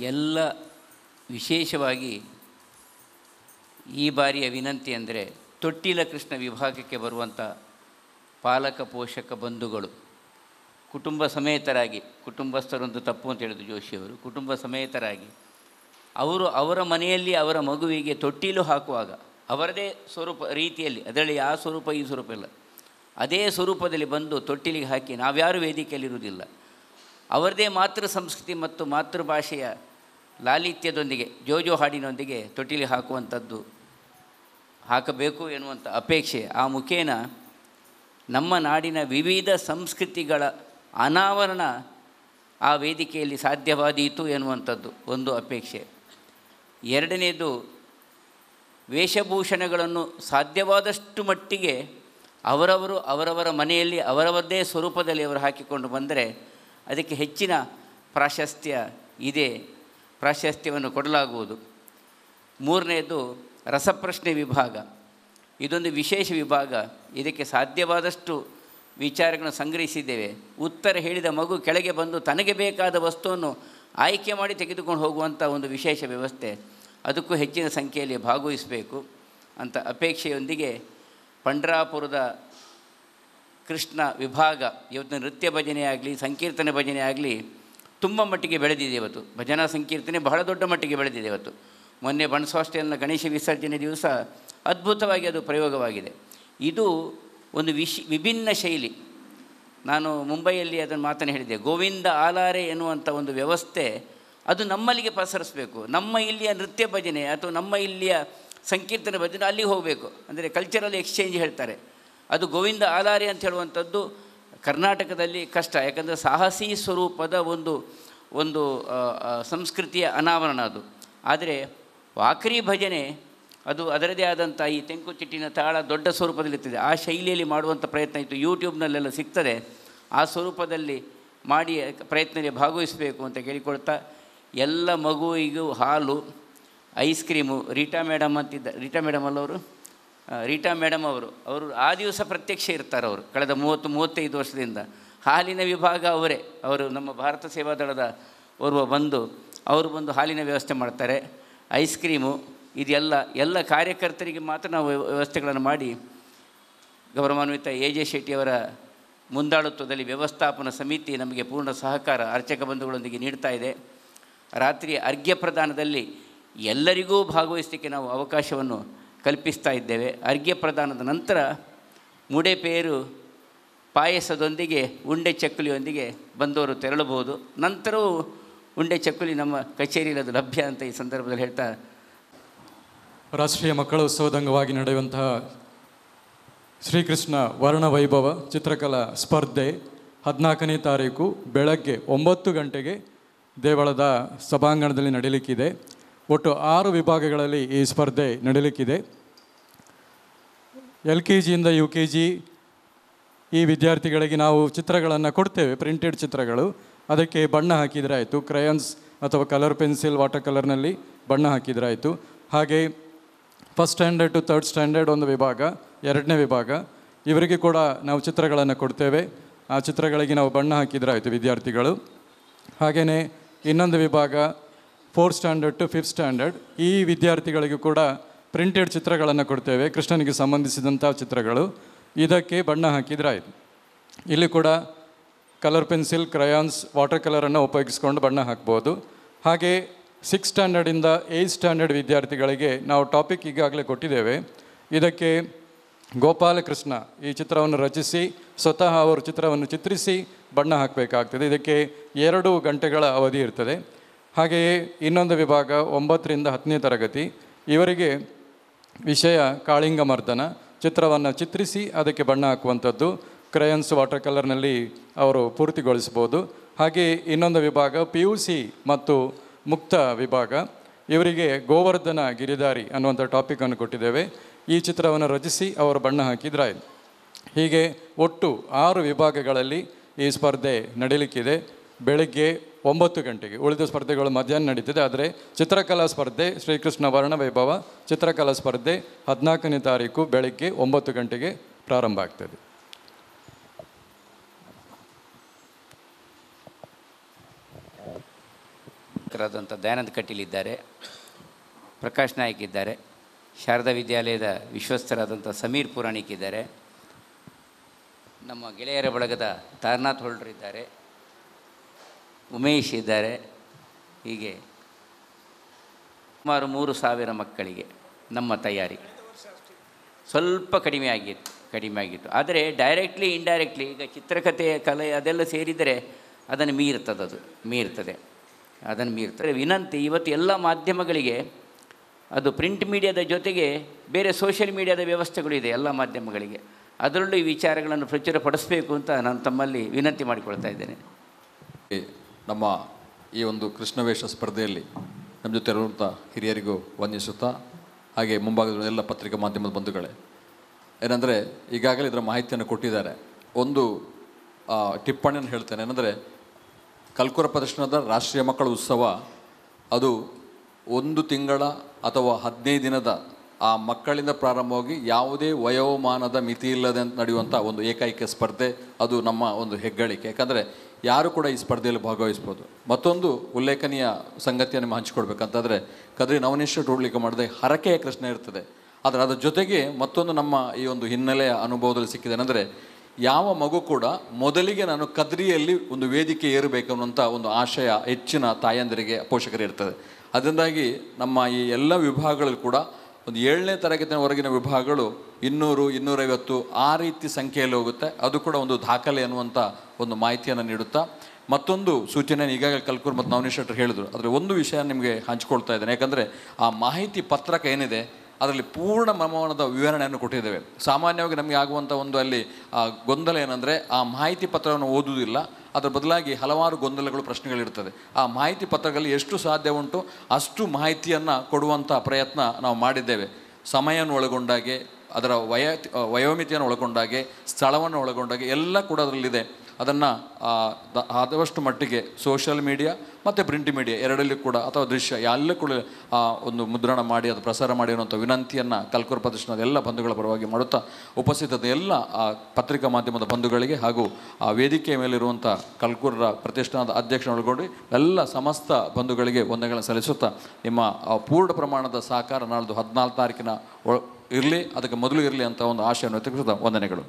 ಎಲ್ಲ ವಿಶೇಷವಾಗಿ ಈ ಬಾರಿಯ ವಿನಂತಿ ಅಂದರೆ ತೊಟ್ಟಿಲ ಕೃಷ್ಣ ವಿಭಾಗಕ್ಕೆ ಬರುವಂಥ ಪಾಲಕ ಪೋಷಕ ಬಂಧುಗಳು ಕುಟುಂಬ ಸಮೇತರಾಗಿ, ಕುಟುಂಬಸ್ಥರೊಂದು ತಪ್ಪು ಅಂತ ಹೇಳಿದ್ರು ಜೋಶಿಯವರು, ಕುಟುಂಬ ಸಮೇತರಾಗಿ ಅವರ ಮನೆಯಲ್ಲಿ ಅವರ ಮಗುವಿಗೆ ತೊಟ್ಟಿಲು ಹಾಕುವಾಗ ಅವರದೇ ಸ್ವರೂಪ ರೀತಿಯಲ್ಲಿ, ಅದರಲ್ಲಿ ಆ ಸ್ವರೂಪ ಈ ಸ್ವರೂಪ ಇಲ್ಲ, ಅದೇ ಸ್ವರೂಪದಲ್ಲಿ ಬಂದು ತೊಟ್ಟಿಲಿಗೆ ಹಾಕಿ, ನಾವ್ಯಾರು ವೇದಿಕೆಯಲ್ಲಿರುವುದಿಲ್ಲ, ಅವರದೇ ಮಾತೃ ಸಂಸ್ಕೃತಿ ಮತ್ತು ಮಾತೃಭಾಷೆಯ ಲಾಲಿತ್ಯದೊಂದಿಗೆ ಜೋಜೋ ಹಾಡಿನೊಂದಿಗೆ ತೊಟ್ಟಿಲಿಗೆ ಹಾಕುವಂಥದ್ದು ಹಾಕಬೇಕು ಎನ್ನುವಂಥ ಅಪೇಕ್ಷೆ, ಆ ಮುಖೇನ ನಮ್ಮ ನಾಡಿನ ವಿವಿಧ ಸಂಸ್ಕೃತಿಗಳ ಅನಾವರಣ ಆ ವೇದಿಕೆಯಲ್ಲಿ ಸಾಧ್ಯವಾದೀತು ಎನ್ನುವಂಥದ್ದು ಒಂದು ಅಪೇಕ್ಷೆ. ಎರಡನೇದು, ವೇಷಭೂಷಣಗಳನ್ನು ಸಾಧ್ಯವಾದಷ್ಟು ಮಟ್ಟಿಗೆ ಅವರವರ ಮನೆಯಲ್ಲಿ ಅವರವರದೇ ಸ್ವರೂಪದಲ್ಲಿ ಅವರು ಹಾಕಿಕೊಂಡು ಬಂದರೆ ಅದಕ್ಕೆ ಹೆಚ್ಚಿನ ಪ್ರಾಶಸ್ತ್ಯ ಇದೆ, ಪ್ರಾಶಸ್ತ್ಯವನ್ನು ಕೊಡಲಾಗುವುದು. ಮೂರನೇದು, ರಸಪ್ರಶ್ನೆ ವಿಭಾಗ, ಇದೊಂದು ವಿಶೇಷ ವಿಭಾಗ. ಇದಕ್ಕೆ ಸಾಧ್ಯವಾದಷ್ಟು ವಿಚಾರಗಳನ್ನು ಸಂಗ್ರಹಿಸಿದ್ದೇವೆ. ಉತ್ತರ ಹೇಳಿದ ಮಗು ಕೆಳಗೆ ಬಂದು ತನಗೆ ಬೇಕಾದ ವಸ್ತುವನ್ನು ಆಯ್ಕೆ ಮಾಡಿ ತೆಗೆದುಕೊಂಡು ಹೋಗುವಂಥ ಒಂದು ವಿಶೇಷ ವ್ಯವಸ್ಥೆ, ಅದಕ್ಕೂ ಹೆಚ್ಚಿನ ಸಂಖ್ಯೆಯಲ್ಲಿ ಭಾಗವಹಿಸಬೇಕು ಅಂತ ಅಪೇಕ್ಷೆಯೊಂದಿಗೆ ಪಂಡ್ರಾಪುರದ ಕೃಷ್ಣ ವಿಭಾಗ ಇವತ್ತು ನೃತ್ಯ ಭಜನೆ ಆಗಲಿ, ಸಂಕೀರ್ತನೆ ಭಜನೆ ಆಗಲಿ ತುಂಬ ಮಟ್ಟಿಗೆ ಬೆಳೆದಿದೆ. ಇವತ್ತು ಭಜನಾ ಸಂಕೀರ್ತನೆ ಬಹಳ ದೊಡ್ಡ ಮಟ್ಟಿಗೆ ಬೆಳೆದಿದೆ. ಇವತ್ತು ಮೊನ್ನೆ ಬಣಸ್ವಾಸ್ಟೆಲ್ನ ಗಣೇಶ ವಿಸರ್ಜನೆ ದಿವಸ ಅದ್ಭುತವಾಗಿ ಅದು ಪ್ರಯೋಗವಾಗಿದೆ. ಇದು ಒಂದು ವಿಭಿನ್ನ ಶೈಲಿ. ನಾನು ಮುಂಬೈಯಲ್ಲಿ ಅದನ್ನು ಮಾತನ್ನು ಹೇಳಿದೆ, ಗೋವಿಂದ ಆಲಾರೆ ಎನ್ನುವಂಥ ಒಂದು ವ್ಯವಸ್ಥೆ ಅದು ನಮ್ಮಲ್ಲಿಗೆ ಪಸರಿಸಬೇಕು. ನಮ್ಮ ಇಲ್ಲಿಯ ನೃತ್ಯ ಭಜನೆ ಅಥವಾ ನಮ್ಮ ಇಲ್ಲಿಯ ಸಂಕೀರ್ತನೆ ಭಜನೆ ಅಲ್ಲಿಗೆ ಹೋಗಬೇಕು. ಅಂದರೆ ಕಲ್ಚರಲ್ ಎಕ್ಸ್ಚೇಂಜ್ ಹೇಳ್ತಾರೆ, ಅದು ಗೋವಿಂದ ಆಲಾರೆ ಅಂತ ಹೇಳುವಂಥದ್ದು ಕರ್ನಾಟಕದಲ್ಲಿ ಕಷ್ಟ. ಯಾಕಂದರೆ ಸಾಹಸಿ ಸ್ವರೂಪದ ಒಂದು ಸಂಸ್ಕೃತಿಯ ಅನಾವರಣ ಅದು. ಆದರೆ ವಾಕರಿ ಭಜನೆ ಅದು ಅದರದೇ ಆದಂಥ ಈ ತೆಂಕುಚಿಟ್ಟಿನ ತಾಳ ದೊಡ್ಡ ಸ್ವರೂಪದಲ್ಲಿರ್ತದೆ. ಆ ಶೈಲಿಯಲ್ಲಿ ಮಾಡುವಂಥ ಪ್ರಯತ್ನ ಇತ್ತು, ಯೂಟ್ಯೂಬ್ನಲ್ಲೆಲ್ಲ ಸಿಗ್ತದೆ. ಆ ಸ್ವರೂಪದಲ್ಲಿ ಮಾಡಿ ಪ್ರಯತ್ನದಲ್ಲಿ ಭಾಗವಹಿಸಬೇಕು ಅಂತ ಕೇಳಿಕೊಳ್ತಾ, ಎಲ್ಲ ಮಗುವಿಗೂ ಹಾಲು, ಐಸ್ ಕ್ರೀಮು, ರೀಟಾ ಮೇಡಮ್ ಅವರು ಆ ದಿವಸ ಪ್ರತ್ಯಕ್ಷ ಇರ್ತಾರೆ. ಅವರು ಕಳೆದ 30-35 ವರ್ಷದಿಂದ ಹಾಲಿನ ವಿಭಾಗ ಅವರು ನಮ್ಮ ಭಾರತ ಸೇವಾದಳದ ಓರ್ವ ಅವರು ಬಂದು ಹಾಲಿನ ವ್ಯವಸ್ಥೆ ಮಾಡ್ತಾರೆ. ಐಸ್ ಕ್ರೀಮು ಎಲ್ಲ ಕಾರ್ಯಕರ್ತರಿಗೆ ಮಾತ್ರ ನಾವು ವ್ಯವಸ್ಥೆಗಳನ್ನು ಮಾಡಿ ಗೌರವಾನ್ವಿತ AJ ಶೆಟ್ಟಿಯವರ ಮುಂದಾಳತ್ವದಲ್ಲಿ ವ್ಯವಸ್ಥಾಪನಾ ಸಮಿತಿ ನಮಗೆ ಪೂರ್ಣ ಸಹಕಾರ ಅರ್ಚಕ ಬಂಧುಗಳೊಂದಿಗೆ ನೀಡ್ತಾ ಇದೆ. ರಾತ್ರಿ ಅರ್ಘ್ಯ ಪ್ರದಾನದಲ್ಲಿ ಎಲ್ಲರಿಗೂ ಭಾಗವಹಿಸಲಿಕ್ಕೆ ನಾವು ಅವಕಾಶವನ್ನು ಕಲ್ಪಿಸ್ತಾ ಇದ್ದೇವೆ. ಅರ್ಘ್ಯ ಪ್ರದಾನದ ನಂತರ ಮುಡೆಪೇರು ಪಾಯಸದೊಂದಿಗೆ ಉಂಡೆ ಚಕ್ಕುಲಿಯೊಂದಿಗೆ ಬಂದವರು ತೆರಳಬಹುದು. ನಂತರವೂ ಉಂಡೆ ಚಕ್ಕುಲಿ ನಮ್ಮ ಕಚೇರಿಯಲ್ಲಿ ಅದು ಲಭ್ಯ ಅಂತ ಈ ಸಂದರ್ಭದಲ್ಲಿ ಹೇಳ್ತಾ, ರಾಷ್ಟ್ರೀಯ ಮಕ್ಕಳ ಉತ್ಸವದ ಅಂಗವಾಗಿ ನಡೆಯುವಂತಹ ಶ್ರೀಕೃಷ್ಣ ವರ್ಣವೈಭವ ಚಿತ್ರಕಲಾ ಸ್ಪರ್ಧೆ 14ನೇ ತಾರೀಕು ಬೆಳಗ್ಗೆ 9 ಗಂಟೆಗೆ ದೇವಳದ ಸಭಾಂಗಣದಲ್ಲಿ ನಡೀಲಿಕ್ಕಿದೆ. ಒಟ್ಟು 6 ವಿಭಾಗಗಳಲ್ಲಿ ಈ ಸ್ಪರ್ಧೆ ನಡೀಲಿಕ್ಕಿದೆ. LKGಯಿಂದ UKG ಈ ವಿದ್ಯಾರ್ಥಿಗಳಿಗೆ ನಾವು ಚಿತ್ರಗಳನ್ನು ಕೊಡ್ತೇವೆ, ಪ್ರಿಂಟೆಡ್ ಚಿತ್ರಗಳು. ಅದಕ್ಕೆ ಬಣ್ಣ ಹಾಕಿದರೆ ಆಯಿತು, ಕ್ರಯನ್ಸ್ ಅಥವಾ ಕಲರ್ ಪೆನ್ಸಿಲ್, ವಾಟರ್ ಕಲರ್ನಲ್ಲಿ ಬಣ್ಣ ಹಾಕಿದರೆ ಆಯಿತು. ಹಾಗೆ first standard to 3rd standard ಒಂದು ವಿಭಾಗ, 2ನೇ ವಿಭಾಗ, ಇವರಿಗೆ ಕೂಡ ನಾವು ಚಿತ್ರಗಳನ್ನು ಕೊಡ್ತೇವೆ. ಆ ಚಿತ್ರಗಳಿಗೆ ನಾವು ಬಣ್ಣ ಹಾಕಿದರೆ ಆಯಿತು ವಿದ್ಯಾರ್ಥಿಗಳು. ಹಾಗೆಯೇ ಇನ್ನೊಂದು ವಿಭಾಗ 4th standard to 5th standard, ಈ ವಿದ್ಯಾರ್ಥಿಗಳಿಗೂ ಕೂಡ ಪ್ರಿಂಟೆಡ್ ಚಿತ್ರಗಳನ್ನು ಕೊಡ್ತೇವೆ, ಕೃಷ್ಣನಿಗೆ ಸಂಬಂಧಿಸಿದಂಥ ಚಿತ್ರಗಳು. ಇದಕ್ಕೆ ಬಣ್ಣ ಹಾಕಿದರೆ ಆಯಿತು. ಇಲ್ಲಿ ಕೂಡ ಕಲರ್ ಪೆನ್ಸಿಲ್, ಕ್ರಯಾನ್ಸ್, ವಾಟರ್ ಕಲರನ್ನು ಉಪಯೋಗಿಸ್ಕೊಂಡು ಬಣ್ಣ ಹಾಕ್ಬೋದು. ಹಾಗೆ 6th ಸ್ಟ್ಯಾಂಡರ್ಡಿಂದ 8th ಸ್ಟ್ಯಾಂಡರ್ಡ್ ವಿದ್ಯಾರ್ಥಿಗಳಿಗೆ ನಾವು ಟಾಪಿಕ್ ಈಗಾಗಲೇ ಕೊಟ್ಟಿದ್ದೇವೆ. ಇದಕ್ಕೆ ಗೋಪಾಲಕೃಷ್ಣ ಈ ಚಿತ್ರವನ್ನು ರಚಿಸಿ ಸ್ವತಃ ಅವರು ಚಿತ್ರವನ್ನು ಚಿತ್ರಿಸಿ ಬಣ್ಣ ಹಾಕಬೇಕಾಗ್ತದೆ. ಇದಕ್ಕೆ 2 ಗಂಟೆಗಳ ಅವಧಿ ಇರ್ತದೆ. ಹಾಗೆಯೇ ಇನ್ನೊಂದು ವಿಭಾಗ 9ರಿಂದ 10ನೇ ತರಗತಿ, ಇವರಿಗೆ ವಿಷಯ ಕಾಳಿಂಗ ಮರ್ದನ, ಚಿತ್ರವನ್ನು ಚಿತ್ರಿಸಿ ಅದಕ್ಕೆ ಬಣ್ಣ ಹಾಕುವಂಥದ್ದು. ಕ್ರಯನ್ಸ್, ವಾಟರ್ ಕಲರ್ನಲ್ಲಿ ಅವರು ಪೂರ್ತಿಗೊಳಿಸ್ಬೋದು. ಹಾಗೆ ಇನ್ನೊಂದು ವಿಭಾಗ PUC ಮತ್ತು ಮುಕ್ತ ವಿಭಾಗ, ಇವರಿಗೆ ಗೋವರ್ಧನ ಗಿರಿಧಾರಿ ಅನ್ನುವಂಥ ಟಾಪಿಕನ್ನು ಕೊಟ್ಟಿದ್ದೇವೆ. ಈ ಚಿತ್ರವನ್ನು ರಚಿಸಿ ಅವರು ಬಣ್ಣ ಹಾಕಿದ್ರಾಯಿತು. ಹೀಗೆ ಒಟ್ಟು 6 ವಿಭಾಗಗಳಲ್ಲಿ ಈ ಸ್ಪರ್ಧೆ ನಡೀಲಿಕ್ಕಿದೆ. ಬೆಳಗ್ಗೆ 9 ಗಂಟೆಗೆ, ಉಳಿದ ಸ್ಪರ್ಧೆಗಳು ಮಧ್ಯಾಹ್ನ ನಡೀತದೆ. ಆದರೆ ಚಿತ್ರಕಲಾ ಸ್ಪರ್ಧೆ ಶ್ರೀಕೃಷ್ಣ ವರ್ಣವೈಭವ ಚಿತ್ರಕಲಾ ಸ್ಪರ್ಧೆ 14ನೇ ತಾರೀಕು ಬೆಳಗ್ಗೆ 9 ಗಂಟೆಗೆ ಪ್ರಾರಂಭ ಆಗ್ತದೆ. ದಯಾನಂದ ಕಟೀಲಿದ್ದಾರೆ, ಪ್ರಕಾಶ್ ನಾಯ್ಕ್ ಇದ್ದಾರೆ, ಶಾರದಾ ವಿದ್ಯಾಲಯದ ವಿಶ್ವಸ್ತರಾದಂಥ ಸಮೀರ್ ಪುರಾಣಿಕ್ ಇದ್ದಾರೆ, ನಮ್ಮ ಗೆಳೆಯರ ಬಳಗದ ತಾರನಾಥ್ ಹೋಲ್ಡರ್ ಇದ್ದಾರೆ, ಉಮೇಶ್ ಇದ್ದಾರೆ. ಹೀಗೆ ಸುಮಾರು 3,000 ಮಕ್ಕಳಿಗೆ ನಮ್ಮ ತಯಾರಿ. ಸ್ವಲ್ಪ ಕಡಿಮೆ ಆಗಿತ್ತು. ಆದರೆ ಡೈರೆಕ್ಟ್ಲಿ ಇಂಡೈರೆಕ್ಟ್ಲಿ ಈಗ ಚಿತ್ರಕಥೆ, ಕಲೆ ಅದೆಲ್ಲ ಸೇರಿದರೆ ಅದನ್ನು ಮೀರ್ತದೆ. ವಿನಂತಿ ಇವತ್ತು ಎಲ್ಲ ಮಾಧ್ಯಮಗಳಿಗೆ, ಅದು ಪ್ರಿಂಟ್ ಮೀಡಿಯಾದ ಜೊತೆಗೆ ಬೇರೆ ಸೋಷಿಯಲ್ ಮೀಡಿಯಾದ ವ್ಯವಸ್ಥೆಗಳು ಇದೆ ಎಲ್ಲ ಮಾಧ್ಯಮಗಳಿಗೆ, ಅದರಲ್ಲೂ ಈ ವಿಚಾರಗಳನ್ನು ಪ್ರಚುರಪಡಿಸಬೇಕು ಅಂತ ನಾನು ತಮ್ಮಲ್ಲಿ ವಿನಂತಿ ಮಾಡಿಕೊಳ್ತಾ ಇದ್ದೇನೆ. ನಮ್ಮ ಈ ಒಂದು ಕೃಷ್ಣವೇಷ ಸ್ಪರ್ಧೆಯಲ್ಲಿ ನಮ್ಮ ಜೊತೆ ಇರುವಂಥ ಹಿರಿಯರಿಗೂ ವಂದಿಸುತ್ತಾ, ಹಾಗೆ ಮುಂಭಾಗದ ಎಲ್ಲ ಪತ್ರಿಕಾ ಮಾಧ್ಯಮದ ಬಂಧುಗಳೇ, ಏನಂದರೆ ಈಗಾಗಲೇ ಇದರ ಮಾಹಿತಿಯನ್ನು ಕೊಟ್ಟಿದ್ದಾರೆ. ಒಂದು ಟಿಪ್ಪಣಿಯನ್ನು ಹೇಳ್ತೇನೆ. ಏನಂದರೆ ಕಲ್ಕುರ ಪ್ರದರ್ಶನದ ರಾಷ್ಟ್ರೀಯ ಮಕ್ಕಳ ಉತ್ಸವ ಅದು 1 ತಿಂಗಳ ಅಥವಾ 15 ದಿನದ ಆ ಮಕ್ಕಳಿಂದ ಪ್ರಾರಂಭವಾಗಿ ಯಾವುದೇ ವಯೋಮಾನದ ಮಿತಿ ಇಲ್ಲದೆ ನಡೆಯುವಂಥ ಒಂದು ಏಕೈಕ ಸ್ಪರ್ಧೆ. ಅದು ನಮ್ಮ ಒಂದು ಹೆಗ್ಗಳಿಕೆ. ಯಾಕಂದರೆ ಯಾರು ಕೂಡ ಈ ಸ್ಪರ್ಧೆಯಲ್ಲಿ ಭಾಗವಹಿಸ್ಬೋದು. ಮತ್ತೊಂದು ಉಲ್ಲೇಖನೀಯ ಸಂಗತಿಯನ್ನು ಹಂಚಿಕೊಡ್ಬೇಕಂತಂದರೆ, ಕದ್ರಿ ನವನೀಶ ಟೂಡ್ಲಿಕ್ಕೆ ಮಾಡಿದೆ ಹರಕೆಯ ಕೃಷ್ಣ ಇರ್ತದೆ. ಆದರೆ ಅದರ ಜೊತೆಗೆ ಮತ್ತೊಂದು ನಮ್ಮ ಈ ಒಂದು ಹಿನ್ನೆಲೆಯ ಅನುಭವದಲ್ಲಿ ಸಿಕ್ಕಿದೆ. ಅಂದರೆ ಯಾವ ಮಗು ಕೂಡ ಮೊದಲಿಗೆ ನಾನು ಕದ್ರಿಯಲ್ಲಿ ಒಂದು ವೇದಿಕೆ ಏರಬೇಕು ಅನ್ನುವಂಥ ಒಂದು ಆಶಯ ಹೆಚ್ಚಿನ ತಾಯಂದಿರಿಗೆ, ಪೋಷಕರು ಇರ್ತದೆ. ಅದರಿಂದಾಗಿ ನಮ್ಮ ಈ ಎಲ್ಲ ವಿಭಾಗಗಳಲ್ಲಿ ಕೂಡ ಒಂದು 7ನೇ ತರಗತಿಯವರೆಗಿನ ವಿಭಾಗಗಳು 200, 250 ಆ ರೀತಿ ಸಂಖ್ಯೆಯಲ್ಲಿ ಹೋಗುತ್ತೆ. ಅದು ಕೂಡ ಒಂದು ದಾಖಲೆ ಅನ್ನುವಂಥ ಒಂದು ಮಾಹಿತಿಯನ್ನು ನೀಡುತ್ತಾ, ಮತ್ತೊಂದು ಸೂಚನೆಯನ್ನು ಈಗಾಗಲೇ ಕಲ್ಕೂರ್ ಮತ್ತು ನವನೀಶ್ ಶೆಟ್ಟರ್ ಹೇಳಿದರು. ಅದರ ಒಂದು ವಿಷಯ ನಿಮಗೆ ಹಂಚಿಕೊಳ್ತಾ ಇದ್ದೇನೆ. ಯಾಕಂದರೆ ಆ ಮಾಹಿತಿ ಪತ್ರಕ ಏನಿದೆ ಅದರಲ್ಲಿ ಪೂರ್ಣ ಪ್ರಮಾಣದ ವಿವರಣೆಯನ್ನು ಕೊಟ್ಟಿದ್ದೇವೆ. ಸಾಮಾನ್ಯವಾಗಿ ನಮಗೆ ಆಗುವಂಥ ಒಂದು ಅಲ್ಲಿ ಗೊಂದಲ ಏನಂದರೆ, ಆ ಮಾಹಿತಿ ಪತ್ರವನ್ನು ಓದುವುದಿಲ್ಲ, ಅದರ ಬದಲಾಗಿ ಹಲವಾರು ಗೊಂದಲಗಳು, ಪ್ರಶ್ನೆಗಳಿರ್ತದೆ. ಆ ಮಾಹಿತಿ ಪತ್ರಗಳಲ್ಲಿ ಎಷ್ಟು ಸಾಧ್ಯ ಉಂಟು ಅಷ್ಟು ಮಾಹಿತಿಯನ್ನು ಕೊಡುವಂಥ ಪ್ರಯತ್ನ ನಾವು ಮಾಡಿದ್ದೇವೆ. ಸಮಯವನ್ನು ಒಳಗೊಂಡಾಗೆ, ಅದರ ವಯೋಮಿತಿಯನ್ನು ಒಳಗೊಂಡಾಗೆ, ಸ್ಥಳವನ್ನು ಒಳಗೊಂಡಾಗೆ ಎಲ್ಲ ಕೂಡ ಅದರಲ್ಲಿದೆ. ಅದನ್ನು ಆದಷ್ಟು ಮಟ್ಟಿಗೆ ಸೋಷಿಯಲ್ ಮೀಡಿಯಾ ಮತ್ತು ಪ್ರಿಂಟ್ ಮೀಡಿಯಾ ಎರಡಲ್ಲಿ ಕೂಡ, ಅಥವಾ ದೃಶ್ಯ ಎಲ್ಲೂ ಕೂಡ ಒಂದು ಮುದ್ರಣ ಮಾಡಿ ಅದು ಪ್ರಸಾರ ಮಾಡಿ ಅನ್ನುವಂಥ ವಿನಂತಿಯನ್ನು ಕಲ್ಕೂರ್ ಪ್ರದರ್ಶನದ ಎಲ್ಲ ಬಂಧುಗಳ ಪರವಾಗಿ ಮಾಡುತ್ತಾ, ಉಪಸ್ಥಿತದ ಎಲ್ಲ ಪತ್ರಿಕಾ ಮಾಧ್ಯಮದ ಬಂಧುಗಳಿಗೆ ಹಾಗೂ ಆ ವೇದಿಕೆಯ ಮೇಲಿರುವಂಥ ಕಲ್ಕೂರ್ರ ಪ್ರತಿಷ್ಠಾನದ ಅಧ್ಯಕ್ಷರೊಳಗೊಂಡು ಎಲ್ಲ ಸಮಸ್ತ ಬಂಧುಗಳಿಗೆ ವಂದನೆಗಳನ್ನು ಸಲ್ಲಿಸುತ್ತಾ, ನಿಮ್ಮ ಪೂರ್ಣ ಪ್ರಮಾಣದ ಸಹಕಾರ ನಾಳ್ದು 14 ತಾರೀಕಿನ ಇರಲಿ, ಅದಕ್ಕೆ ಮೊದಲು ಇರಲಿ ಅಂತ ಒಂದು ಆಶಯವನ್ನು ವ್ಯಕ್ತಪಡಿಸುತ್ತಾ ವಂದನೆಗಳು.